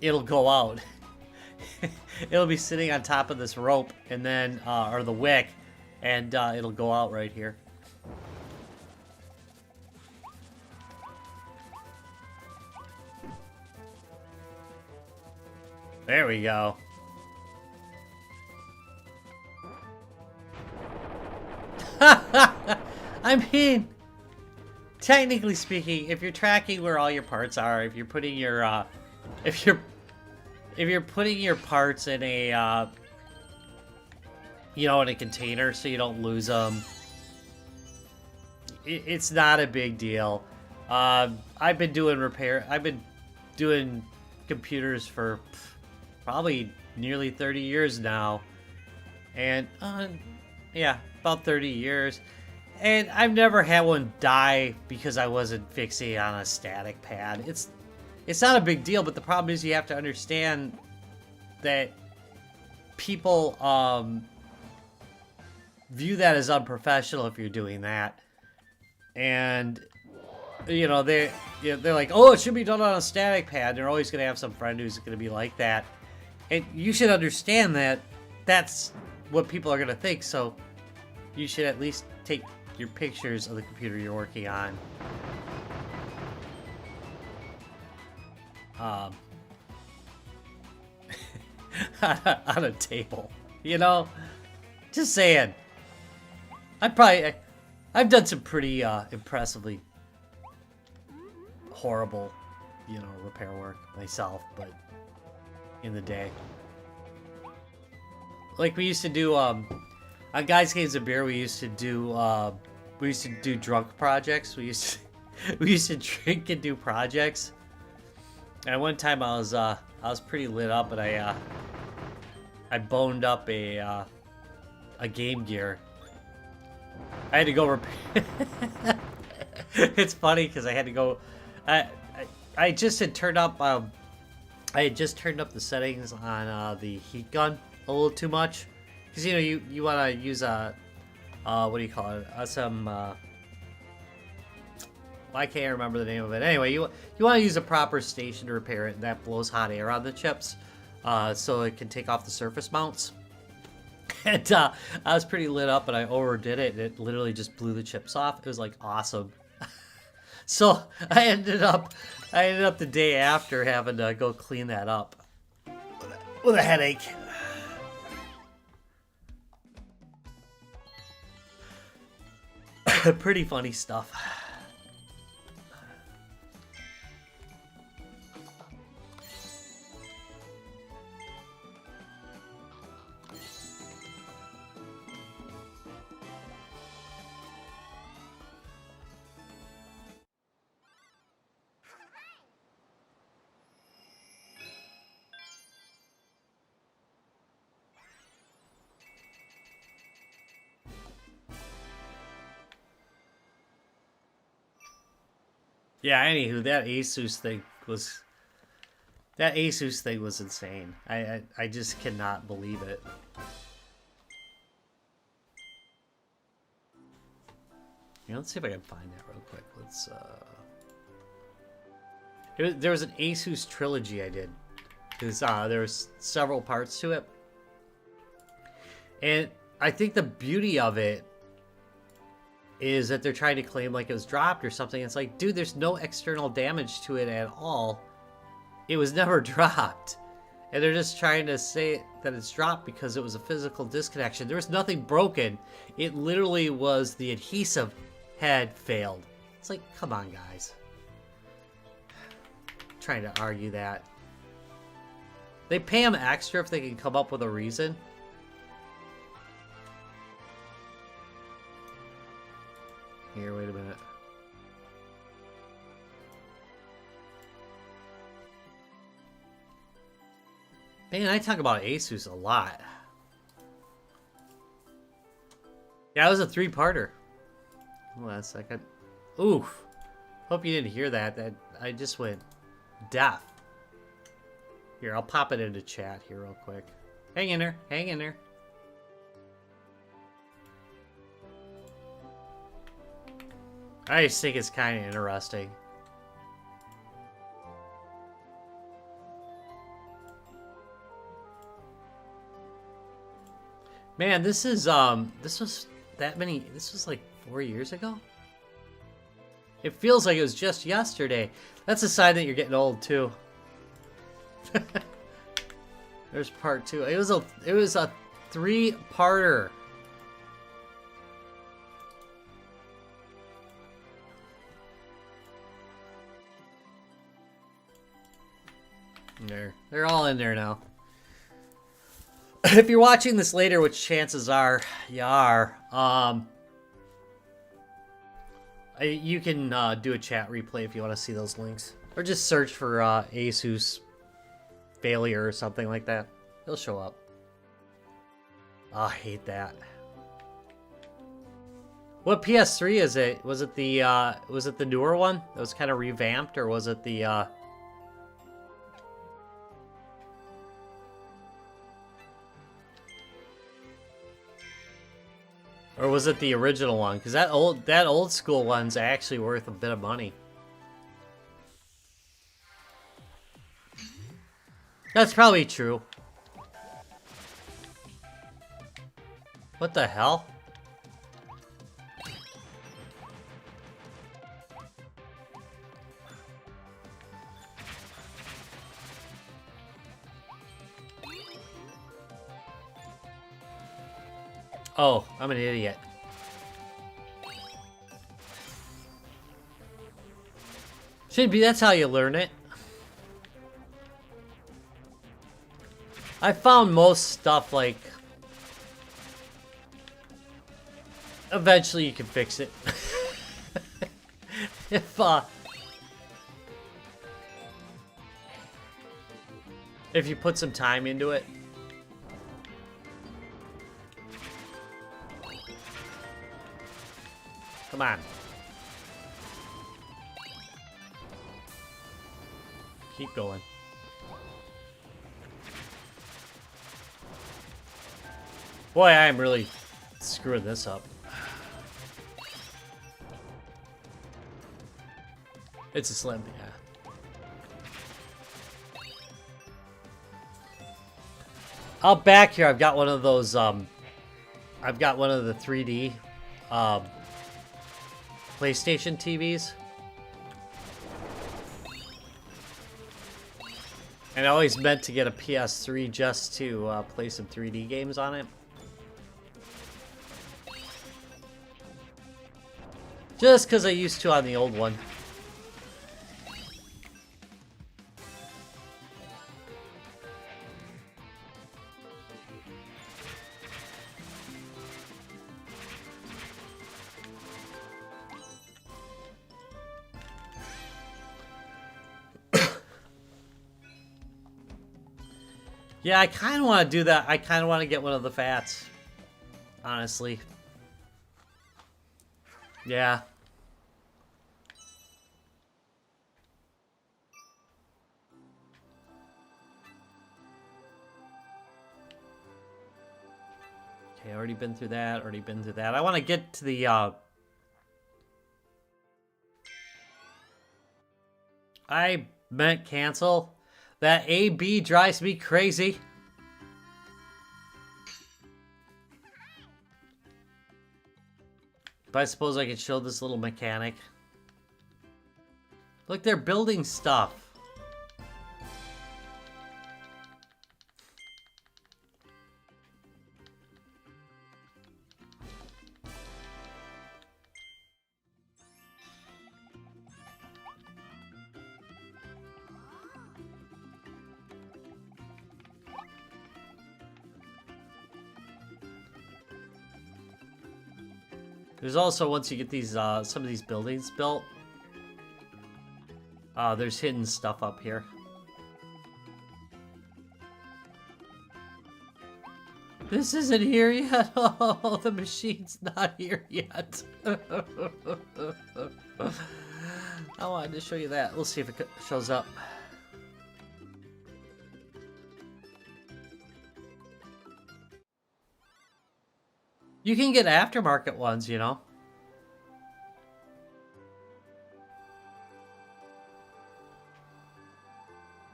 it'll go out. It'll be sitting on top of this rope and then, or the wick, and it'll go out right here. There we go. I mean, technically speaking, if you're tracking where all your parts are, if you're putting your if you're putting your parts in a you know, in a container so you don't lose them, it's not a big deal. I've been doing computers for probably nearly 30 years now. And, yeah, about 30 years. And I've never had one die because I wasn't fixated on a static pad. It's not a big deal, but the problem is you have to understand that people view that as unprofessional if you're doing that. And, you know, they're like, oh, it should be done on a static pad. They're always going to have some friend who's going to be like that. And you should understand that that's what people are going to think. So you should at least take your pictures of the computer you're working on. On a table, you know? Just saying. I've done some pretty impressively horrible, you know, repair work myself, but in the day. Like we used to do on Guys Games of Beer, we used to do drunk projects. We used to drink and do projects. And one time I was pretty lit up, and I boned up a Game Gear. I had to go repair. It's funny because I had to go. I just had turned up. I had just turned up the settings on the heat gun a little too much, because you know you want to use a what do you call it? Some I can't remember the name of it. Anyway, you want to use a proper station to repair it that blows hot air on the chips, so it can take off the surface mounts. And I was pretty lit up, and I overdid it, and it literally just blew the chips off. It was like awesome. So I ended up the day after having to go clean that up with a headache. Pretty funny stuff. Yeah, anywho, that Asus thing was insane. I just cannot believe it. Yeah, let's see if I can find that real quick. There was an Asus trilogy I did. There was several parts to it. And I think the beauty of it is that they're trying to claim like it was dropped or something. It's like, dude, there's no external damage to it at all. It was never dropped. And they're just trying to say that it's dropped because it was a physical disconnection. There was nothing broken. It literally was the adhesive had failed. It's like, come on, guys. Trying to argue that. They pay them extra if they can come up with a reason. Here, wait a minute. Man, I talk about Asus a lot. Yeah, it was a 3-parter. Hold on a second. Oof. Hope you didn't hear that. That I just went deaf. Here, I'll pop it into chat here real quick. Hang in there. Hang in there. I just think it's kind of interesting. Man, this was like 4 years ago? It feels like it was just yesterday. That's a sign that you're getting old too. There's part 2. It was a 3-parter. They're all in there now. If you're watching this later, which chances are you are, you can do a chat replay if you want to see those links, or just search for Asus failure or something like that. He'll show up. Oh, I hate that. What PS3 is it? Was it the newer one that was kind of revamped, or was it the or was it the original one? Because that old school one's actually worth a bit of money. That's probably true. What the hell? Oh, I'm an idiot. Should be, that's how you learn it. I found most stuff, like, eventually you can fix it. If you put some time into it. Come on. Keep going. Boy, I am really screwing this up. It's a slim, yeah. Out back here, I've got one of those, I've got one of the 3D, PlayStation TVs. And I always meant to get a PS3 just to play some 3D games on it. Just because I used to on the old one. Yeah, I kind of want to do that. I kind of want to get one of the Fats. Honestly. Yeah. Okay, already been through that. Already been through that. I want to get to the, I meant cancel. That AB drives me crazy. But I suppose I could show this little mechanic. Look, they're building stuff. There's also, once you get these, some of these buildings built, there's hidden stuff up here. This isn't here yet. Oh, the machine's not here yet. I wanted to show you that. We'll see if it shows up. You can get aftermarket ones, you know.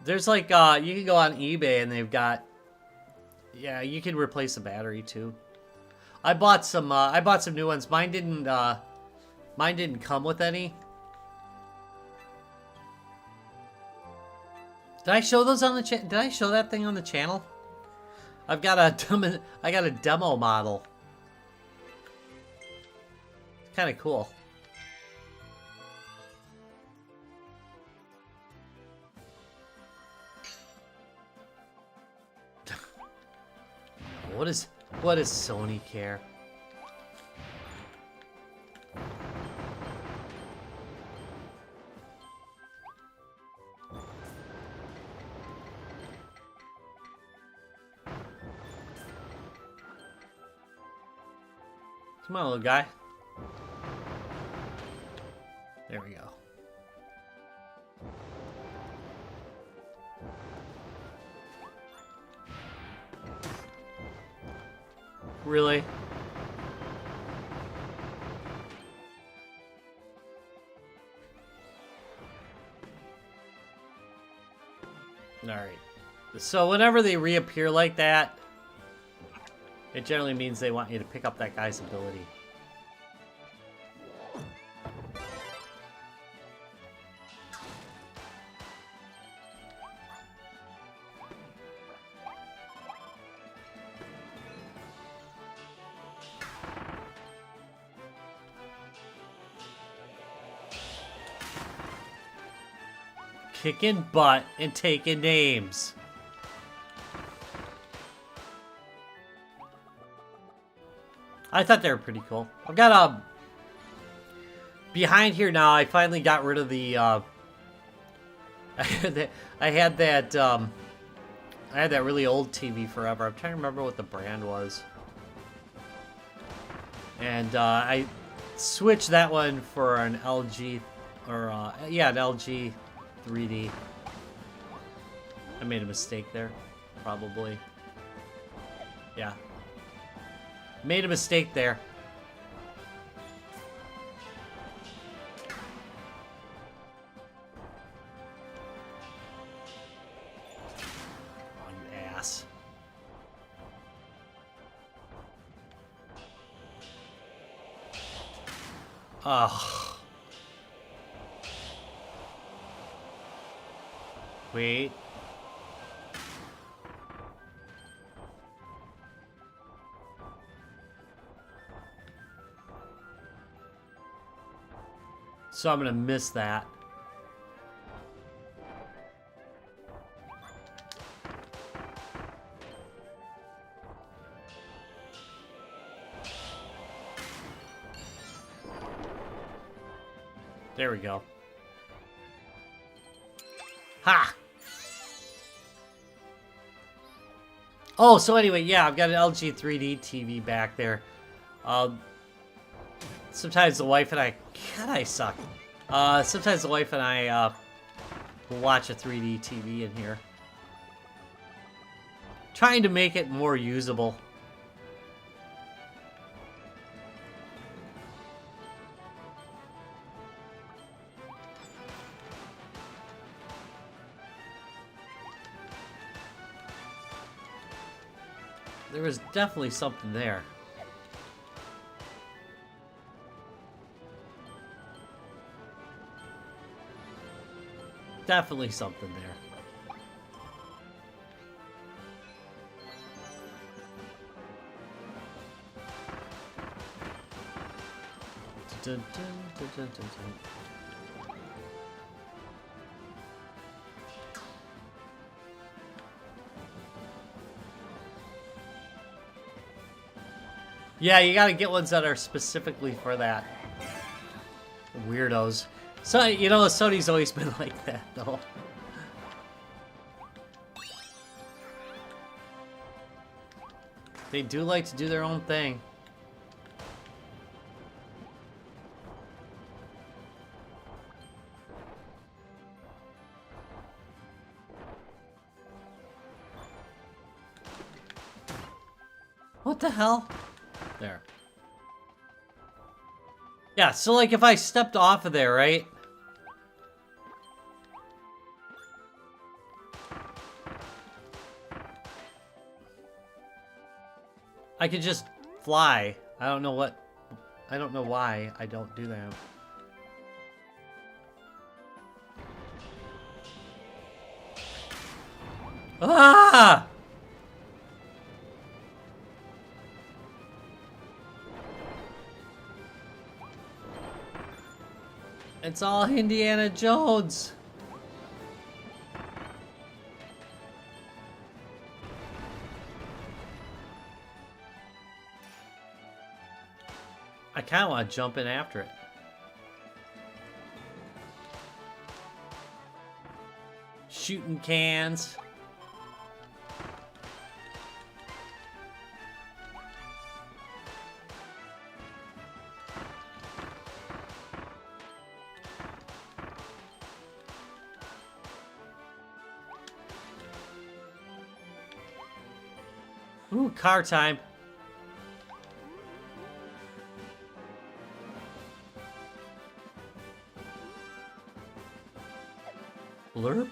There's like, you can go on eBay and they've got, yeah, you can replace the battery too. I bought some new ones. Mine didn't come with any. Did I show those on the did I show that thing on the channel? I got a demo model. Kind of cool. What does Sony care? Come on, little guy. There we go. Really? Alright. So whenever they reappear like that, it generally means they want you to pick up that guy's ability. Kicking butt and taking names. I thought they were pretty cool. I've got behind here now. I finally got rid of the I had that really old TV forever. I'm trying to remember what the brand was. And I switched that one for an LG or yeah, an LG 3D. I made a mistake there, probably. Yeah. Made a mistake there. Oh, you ass. Ugh. Wait. So I'm gonna miss that. There we go. Ha! Oh, so anyway, yeah, I've got an LG 3D TV back there. Sometimes the wife and I... God, I suck. Sometimes the wife and I will watch a 3D TV in here. Trying to make it more usable. There was definitely something there. Definitely something there. Dun, dun, dun, dun, dun, dun. Yeah, you gotta get ones that are specifically for that. Weirdos. So, you know, Sony's always been like that, though. They do like to do their own thing. What the hell? There. Yeah, so like if I stepped off of there, right? I could just fly. I don't know why I don't do that. Ah! It's all Indiana Jones. I kind of want to jump in after it. Shooting cans. Ooh, car time. Blurp?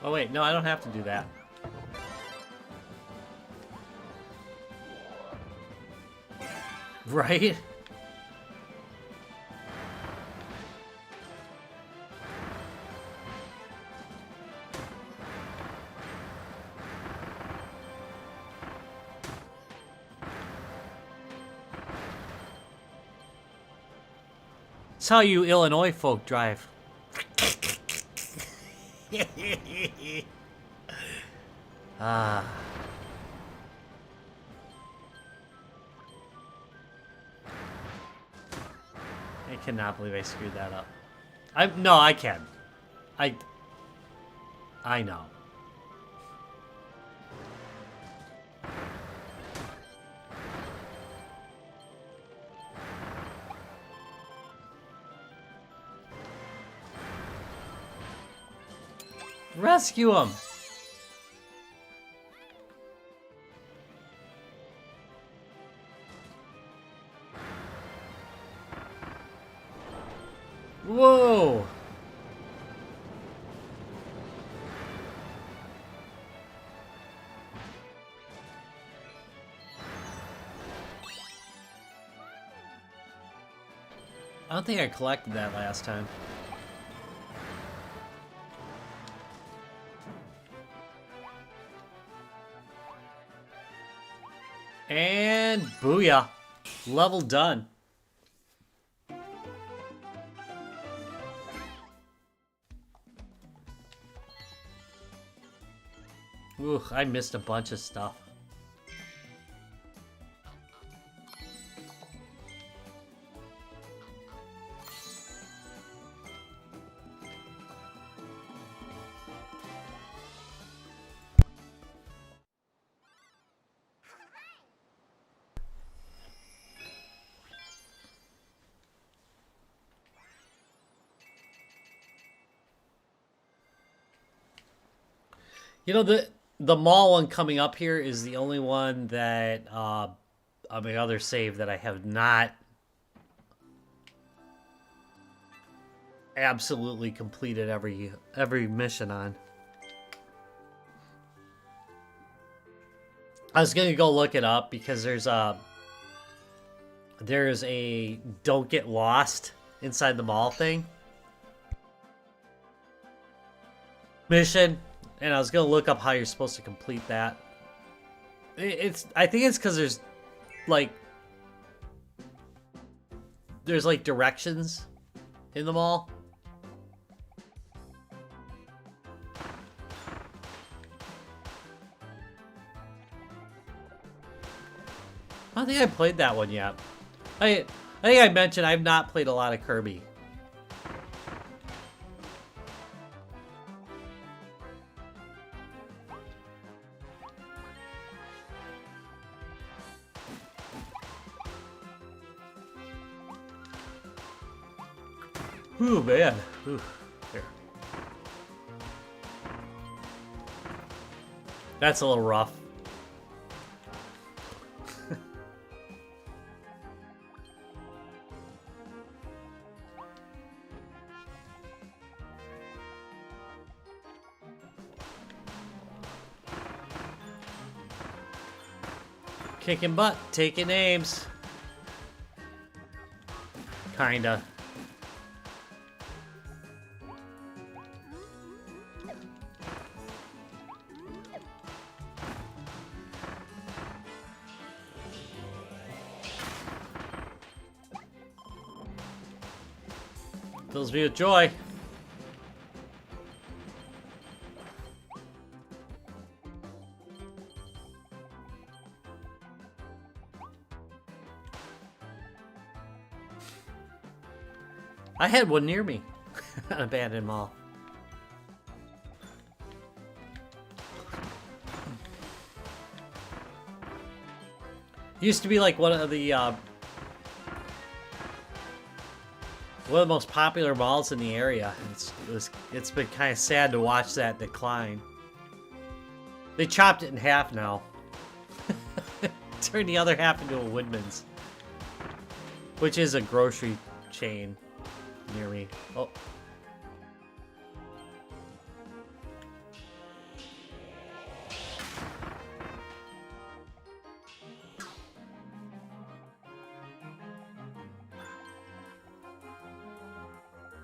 Oh wait, no, I don't have to do that. Right? That's how you Illinois folk drive. Ah. I cannot believe I screwed that up. No, I can. I know. Rescue him. Whoa. I don't think I collected that last time. And booyah. Level done. Ooh, I missed a bunch of stuff. You know, the mall one coming up here is the only one that on my other save that I have not absolutely completed every mission on. I was gonna go look it up because there's a don't get lost inside the mall thing mission. And I was gonna look up how you're supposed to complete that. I think it's because there's like directions in the mall. I don't think I played that one yet. I think I mentioned I've not played a lot of Kirby. Ooh, man. Ooh, here. That's a little rough. Kicking butt, taking names. Kinda. Fills me with joy. I had one near me. An abandoned mall. Used to be like one of the most popular malls in the area. It's been kind of sad to watch that decline. They chopped it in half now. Turned the other half into a Woodman's. Which is a grocery chain near me. Oh.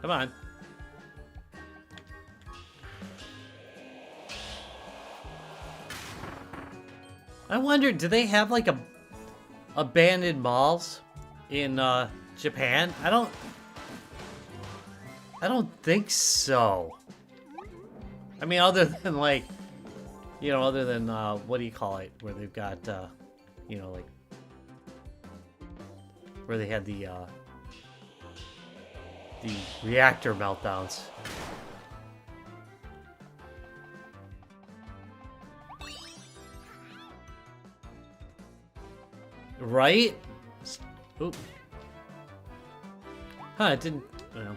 Come on. I wonder, do they have like abandoned malls in Japan? I don't think so. I mean, other than like, you know, other than what do you call it, where they've got you know, like where they had the reactor meltdowns. Right? Oop. Huh, it didn't... Well.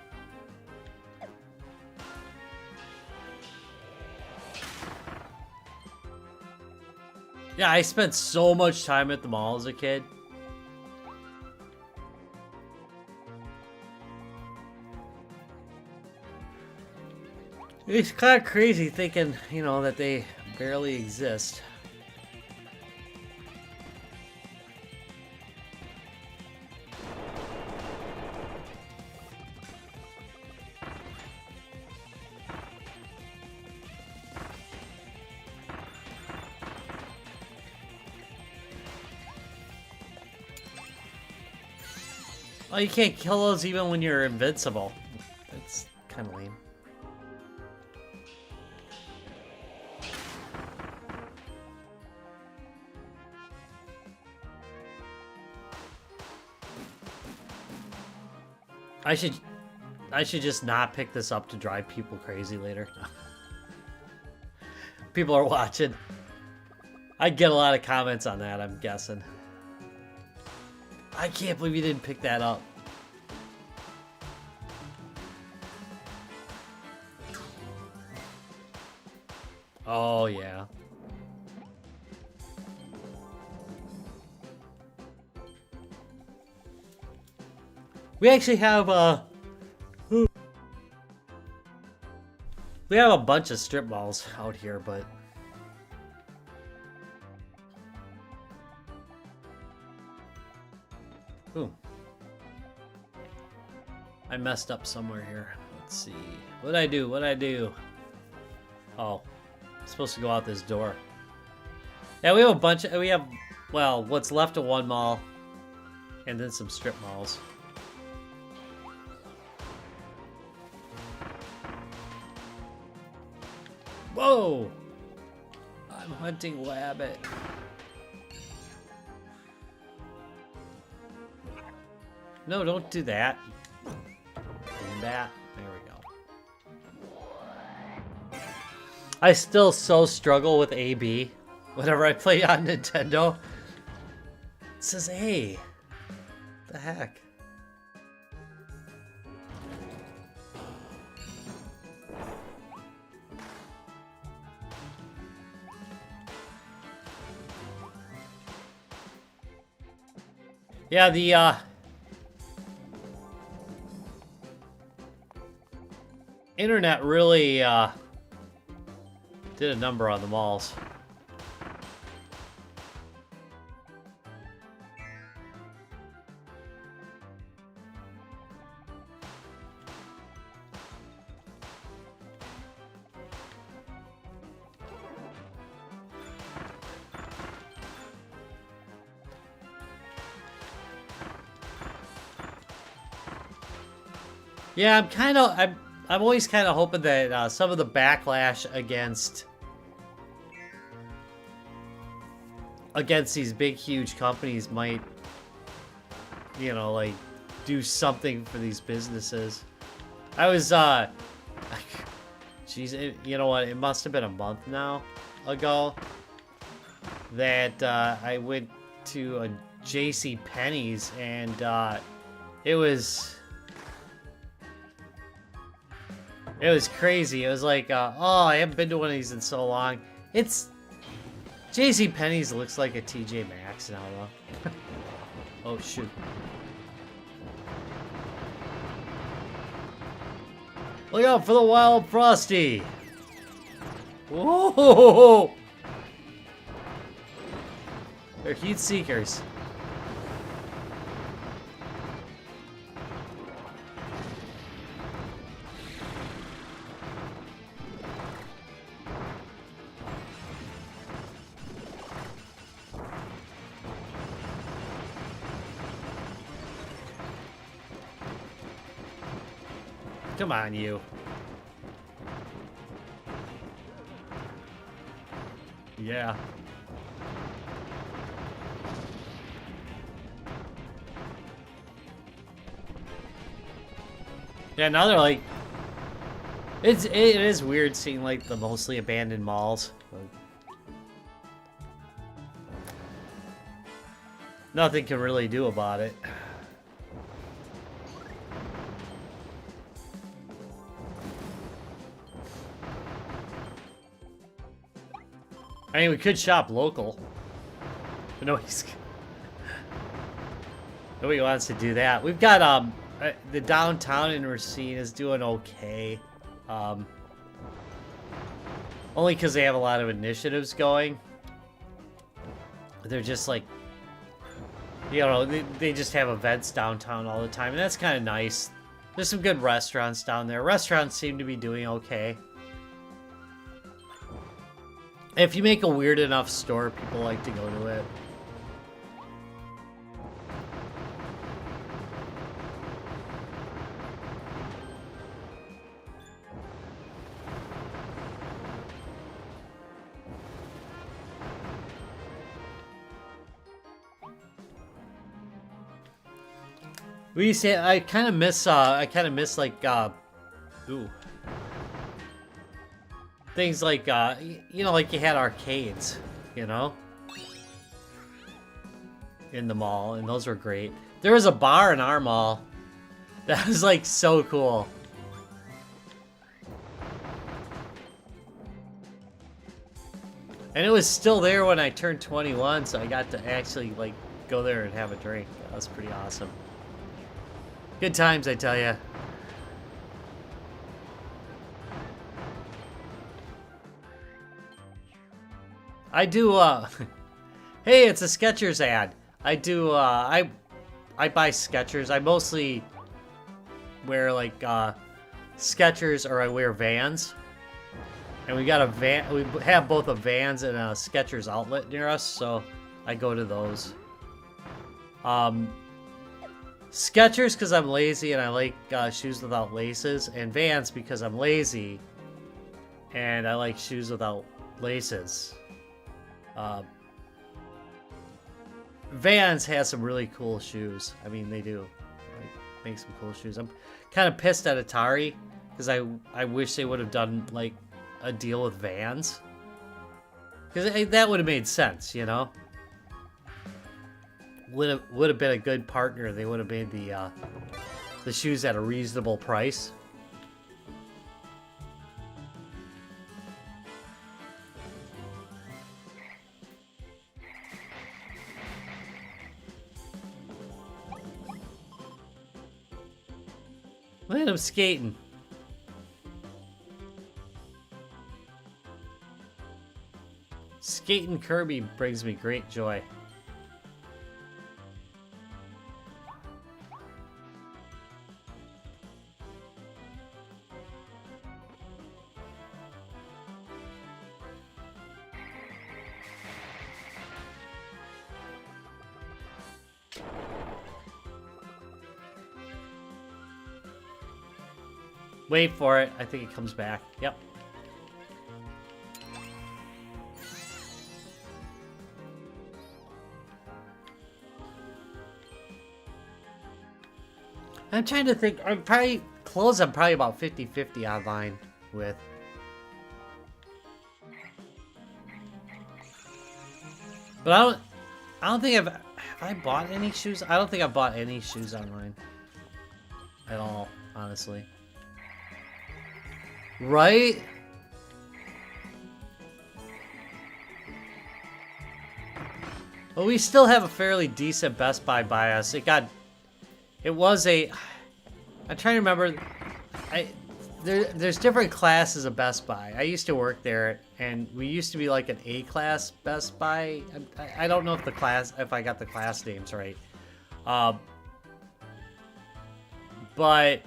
Yeah, I spent so much time at the mall as a kid. It's kind of crazy thinking, you know, that they barely exist. Oh, you can't kill those even when you're invincible. That's kind of lame. I should just not pick this up to drive people crazy later. People are watching. I get a lot of comments on that, I'm guessing. I can't believe you didn't pick that up. Oh, yeah. We actually have we have a bunch of strip malls out here, but ooh. I messed up somewhere here. Let's see. What'd I do? What'd I do? Oh. I'm supposed to go out this door. Yeah, we have a bunch of, we have, well, what's left of one mall and then some strip malls. Whoa! I'm hunting rabbit. No, don't do that. Do that. There we go. I still so struggle with AB whenever I play on Nintendo. It says A. What the heck? Yeah, the internet really did a number on the malls. Yeah, I'm always kind of hoping that some of the backlash against these big, huge companies might, you know, like, do something for these businesses. I was, geez, you know what? It must have been a month now ago that I went to a J.C. Penney's and it was crazy. It was like, oh, I haven't been to one of these in so long. It's JC Penney's looks like a TJ Maxx now, though. Oh, shoot. Look out for the Wild Frosty! Whoa! They're heat seekers. Come on, you. Yeah. Yeah, now they're like... it is weird seeing, like, the mostly abandoned malls. Nothing can really do about it. I mean, we could shop local. But nobody wants to do that. We've got, the downtown in Racine is doing okay. Only because they have a lot of initiatives going. They're just like, you know, they just have events downtown all the time. And that's kind of nice. There's some good restaurants down there. Restaurants seem to be doing okay. If you make a weird enough store, people like to go to it. We say I kind of miss like ooh. Things like, you know, like you had arcades, you know? In the mall, and those were great. There was a bar in our mall that was, like, so cool. And it was still there when I turned 21, so I got to actually, like, go there and have a drink. That was pretty awesome. Good times, I tell ya. I do, hey, it's a Skechers ad. I do, I buy Skechers. I mostly wear, like, Skechers, or I wear Vans. And we got a van, we have both a Vans and a Skechers outlet near us, so I go to those. Skechers because I'm lazy and I like shoes without laces, and Vans because I'm lazy and I like shoes without laces. Vans has some really cool shoes. I mean, they do. Like, make some cool shoes. I'm kind of pissed at Atari because I wish they would have done like a deal with Vans, because that would have made sense, you know. Would have been a good partner. They would have made the shoes at a reasonable price. Look at him skating. Skating Kirby brings me great joy. Wait for it. I think it comes back. Yep. I'm trying to think. I'm probably about 50-50 online with. But I don't think have I bought any shoes? I don't think I've bought any shoes online at all, honestly. Right? Well, we still have a fairly decent Best Buy by us. It was a, I'm trying to remember, there's different classes of Best Buy. I used to work there, and we used to be like an A-class Best Buy. I don't know if I got the class names right. But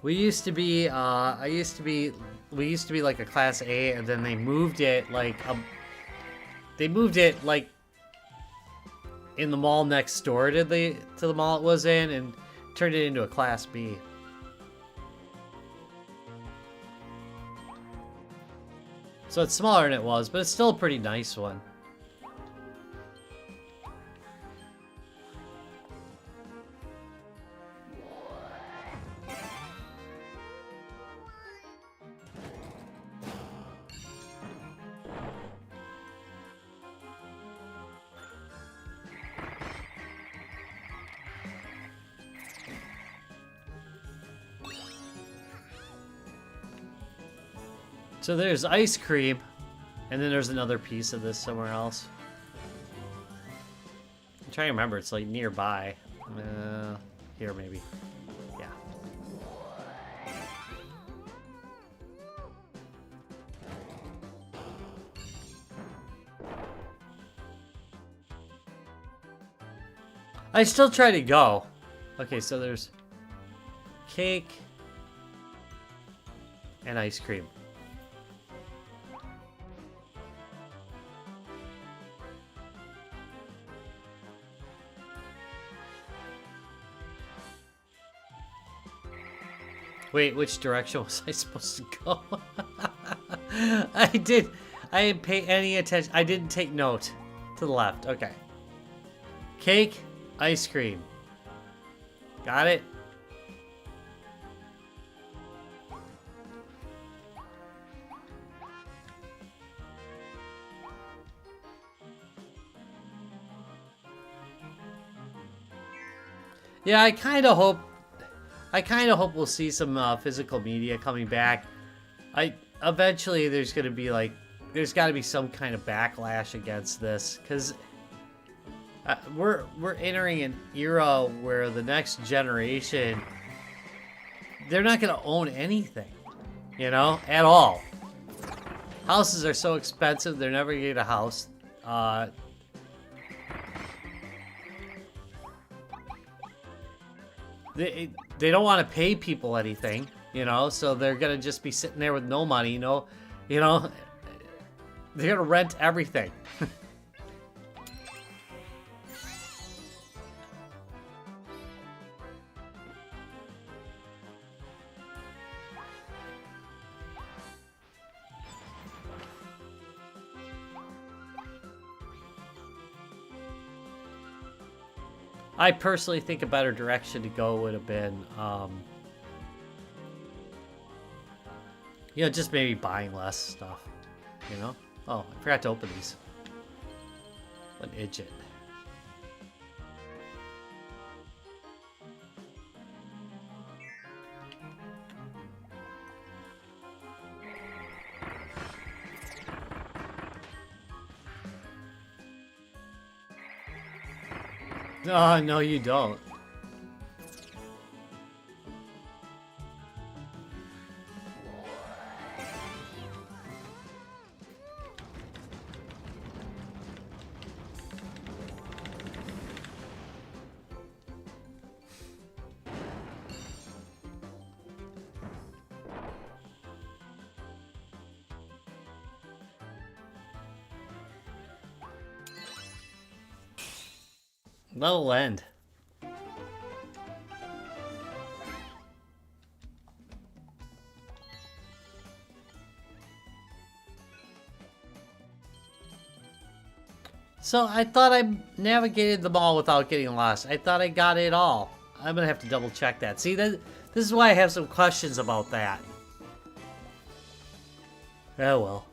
we used to be, we used to be like a class A, and then they moved it like, in the mall next door to the mall it was in, and turned it into a class B. So it's smaller than it was, but it's still a pretty nice one. So there's ice cream, and then there's another piece of this somewhere else. I'm trying to remember, it's like nearby. Here maybe. Yeah. I still try to go. Okay, so there's cake and ice cream. Wait, which direction was I supposed to go? I didn't pay any attention. I didn't take note. To the left, okay. Cake, ice cream. Got it? Yeah, I kind of hope we'll see some physical media coming back. Eventually there's got to be some kind of backlash against this, because we're entering an era where the next generation, they're not going to own anything, at all. Houses are so expensive, they're never going to get a house. They don't want to pay people anything, so they're gonna just be sitting there with no money, they're gonna rent everything. I personally think a better direction to go would have been, just maybe buying less stuff, Oh, I forgot to open these. What an idiot. Oh, no, you don't. That'll end. So I thought I navigated the mall without getting lost. I thought I got it all. I'm gonna have to double check that. See, this is why I have some questions about that. Oh well.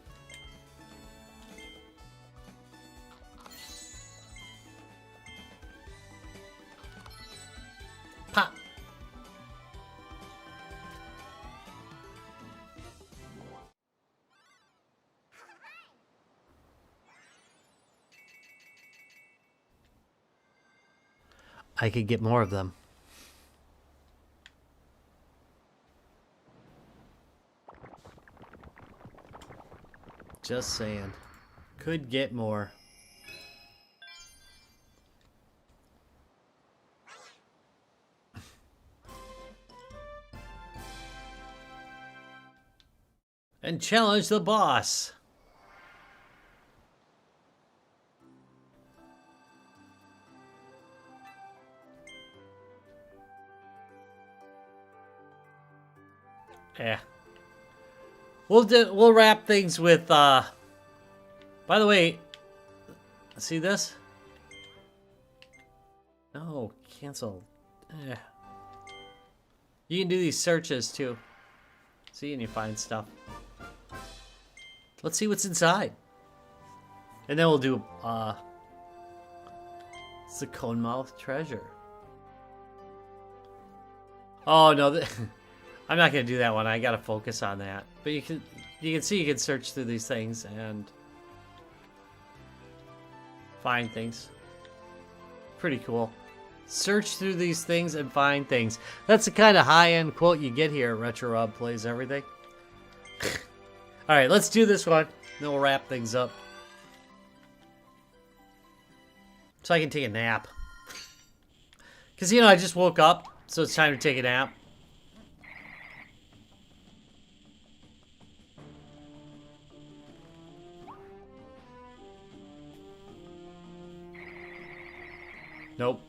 Pop. I could get more of them. Just saying. Could get more. And challenge the boss. Yeah. We'll wrap things with by the way, see this? No, cancel. You can do these searches too. See, and you find stuff. Let's see what's inside. And then we'll do it's the Conmouth treasure. Oh no, I'm not gonna do that one. I gotta focus on that. But you can see you can search through these things and find things. Pretty cool. Search through these things and find things. That's the kind of high-end quote you get here. Retro Rob plays everything. All right, let's do this one. Then we'll wrap things up. So I can take a nap. Because, you know, I just woke up, so it's time to take a nap. Nope.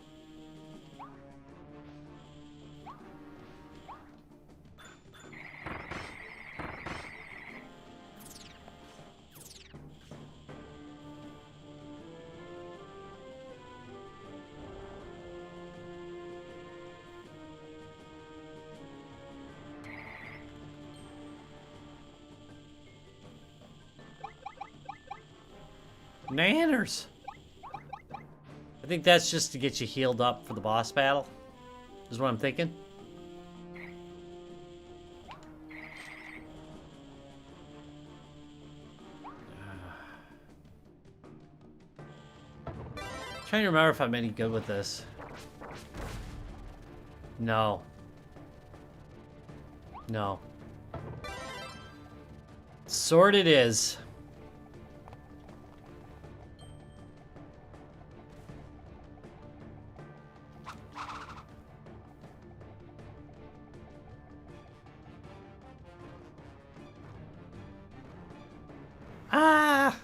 Nanners. I think that's just to get you healed up for the boss battle, is what I'm thinking. Trying to remember if I'm any good with this. No. No. Sword it is. Ah!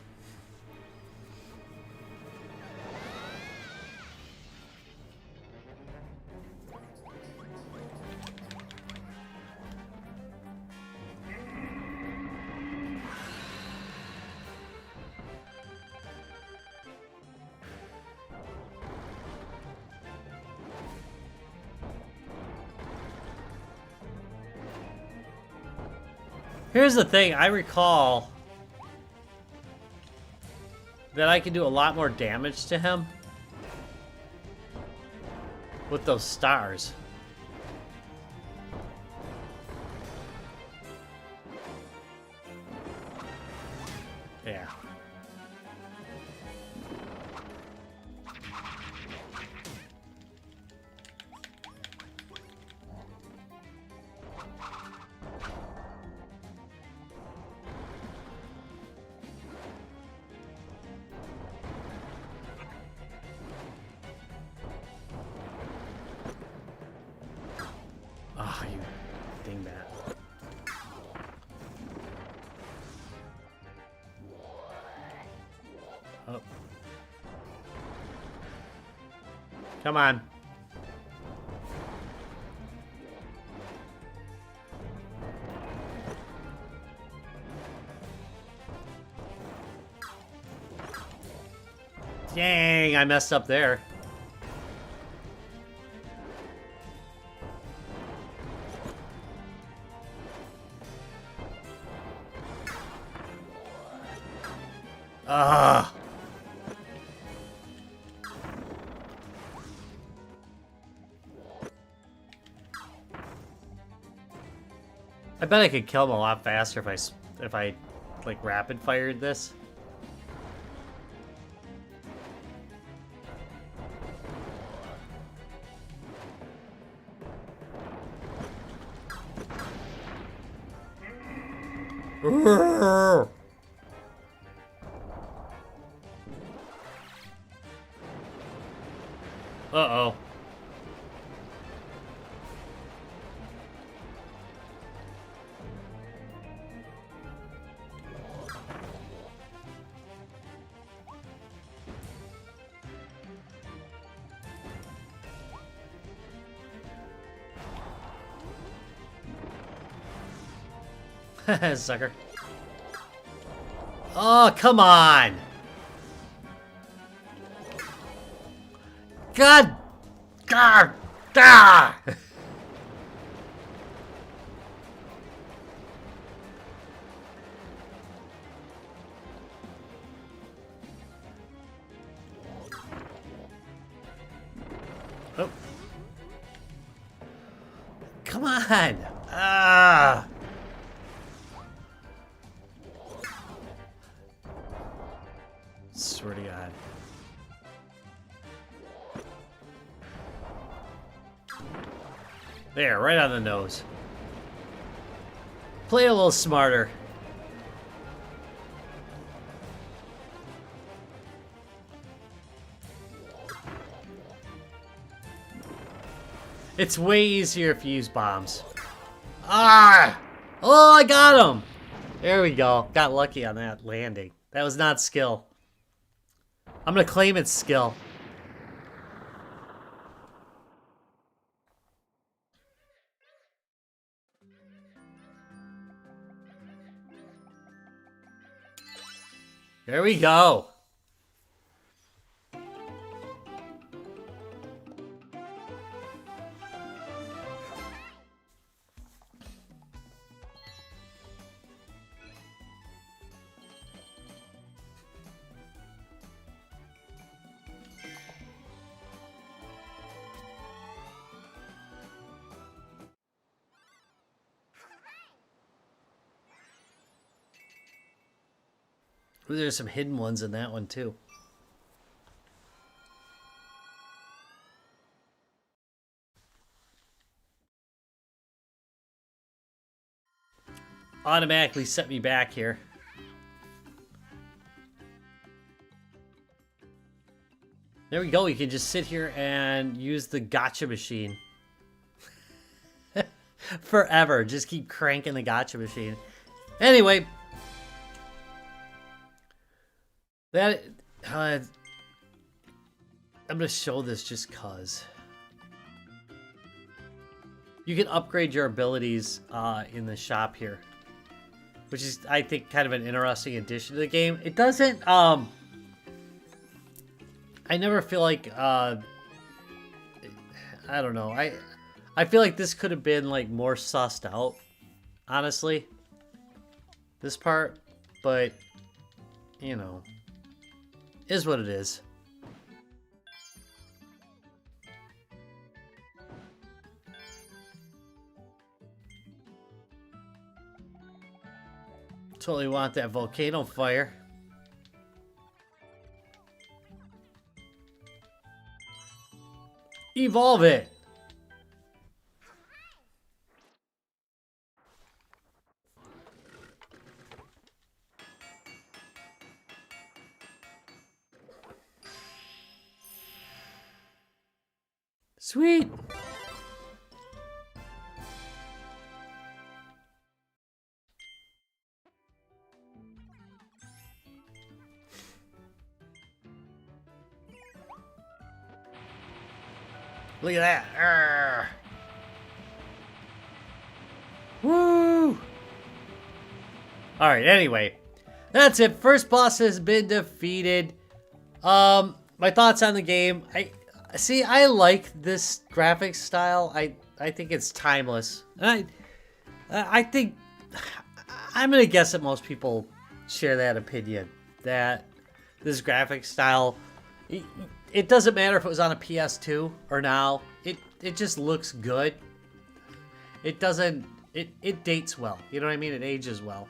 Here's the thing, I recall that I can do a lot more damage to him with those stars. Yeah. Oh, you dingbat. Oh. Come on. Dang, I messed up there. Ah. I bet I could kill him a lot faster if I like rapid fired this. Uh-oh. Sucker. Oh, come on! God! God! Ah! Oh. Come on! Ah! Swear to God. There, right on the nose. Play a little smarter. It's way easier if you use bombs. Ah! Oh, I got him! There we go. Got lucky on that landing. That was not skill. I'm gonna claim it's skill. There we go. Ooh, there's some hidden ones in that one too. Automatically set me back here. There we go. We can just sit here and use the gotcha machine. Forever. Just keep cranking the gotcha machine. Anyway. That... I'm going to show this just cause. You can upgrade your abilities in the shop here. Which is, I think, kind of an interesting addition to the game. It doesn't... I never feel like... I don't know. I feel like this could have been like more sussed out, honestly. This part, but you know, is what it is. Totally want that volcano fire. Evolve it. Sweet. Look at that. Arrgh. Woo! Alright, anyway. That's it. First boss has been defeated. My thoughts on the game. I like this graphics style. I think it's timeless. And I think I'm gonna guess that most people share that opinion, that this graphics style, it doesn't matter if it was on a PS2 or now. It just looks good. It doesn't. It dates well. You know what I mean? It ages well.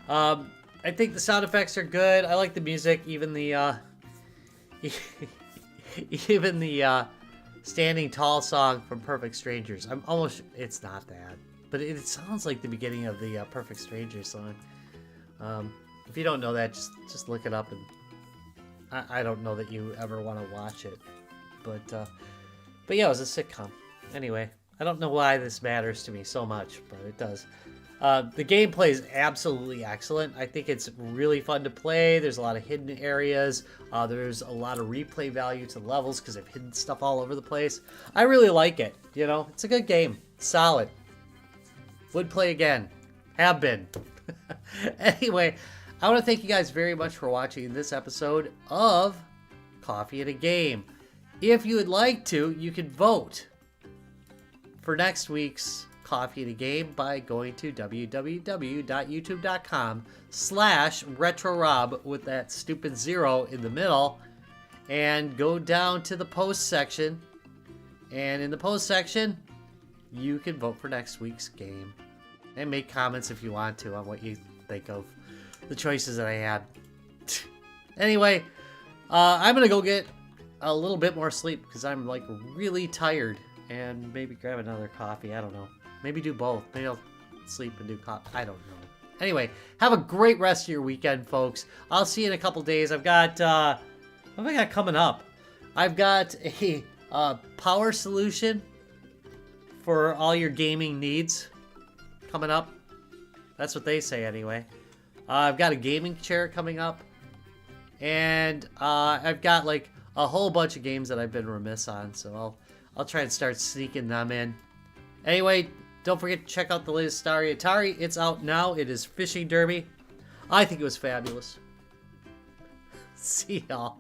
I think the sound effects are good. I like the music. Even the even the Standing Tall song from Perfect Strangers. It's not that, but it sounds like the beginning of the Perfect Strangers song. If you don't know that, just look it up. And I don't know that you ever want to watch it, but yeah, it was a sitcom. Anyway, I don't know why this matters to me so much, but it does. The gameplay is absolutely excellent. I think it's really fun to play. There's a lot of hidden areas. There's a lot of replay value to the levels because I've hidden stuff all over the place. I really like it. You know, it's a good game. Solid. Would play again. Have been. Anyway, I want to thank you guys very much for watching this episode of Coffee and a Game. If you would like to, you can vote for next week's Coffee and a Game by going to www.youtube.com/RetroRob with that stupid 0 in the middle, and go down to the post section. And in the post section, you can vote for next week's game and make comments if you want to on what you think of the choices that I had. Anyway, I'm gonna go get a little bit more sleep because I'm like really tired, and maybe grab another coffee. I don't know. Maybe do both. Maybe I'll sleep and do coffee. I don't know. Anyway, have a great rest of your weekend, folks. I'll see you in a couple days. I've got what have I got coming up? I've got a power solution for all your gaming needs coming up. That's what they say anyway. I've got a gaming chair coming up, and I've got like a whole bunch of games that I've been remiss on, so I'll try and start sneaking them in. Anyway, don't forget to check out the latest Starry Atari. It's out now. It is Fishing Derby. I think it was fabulous. See y'all.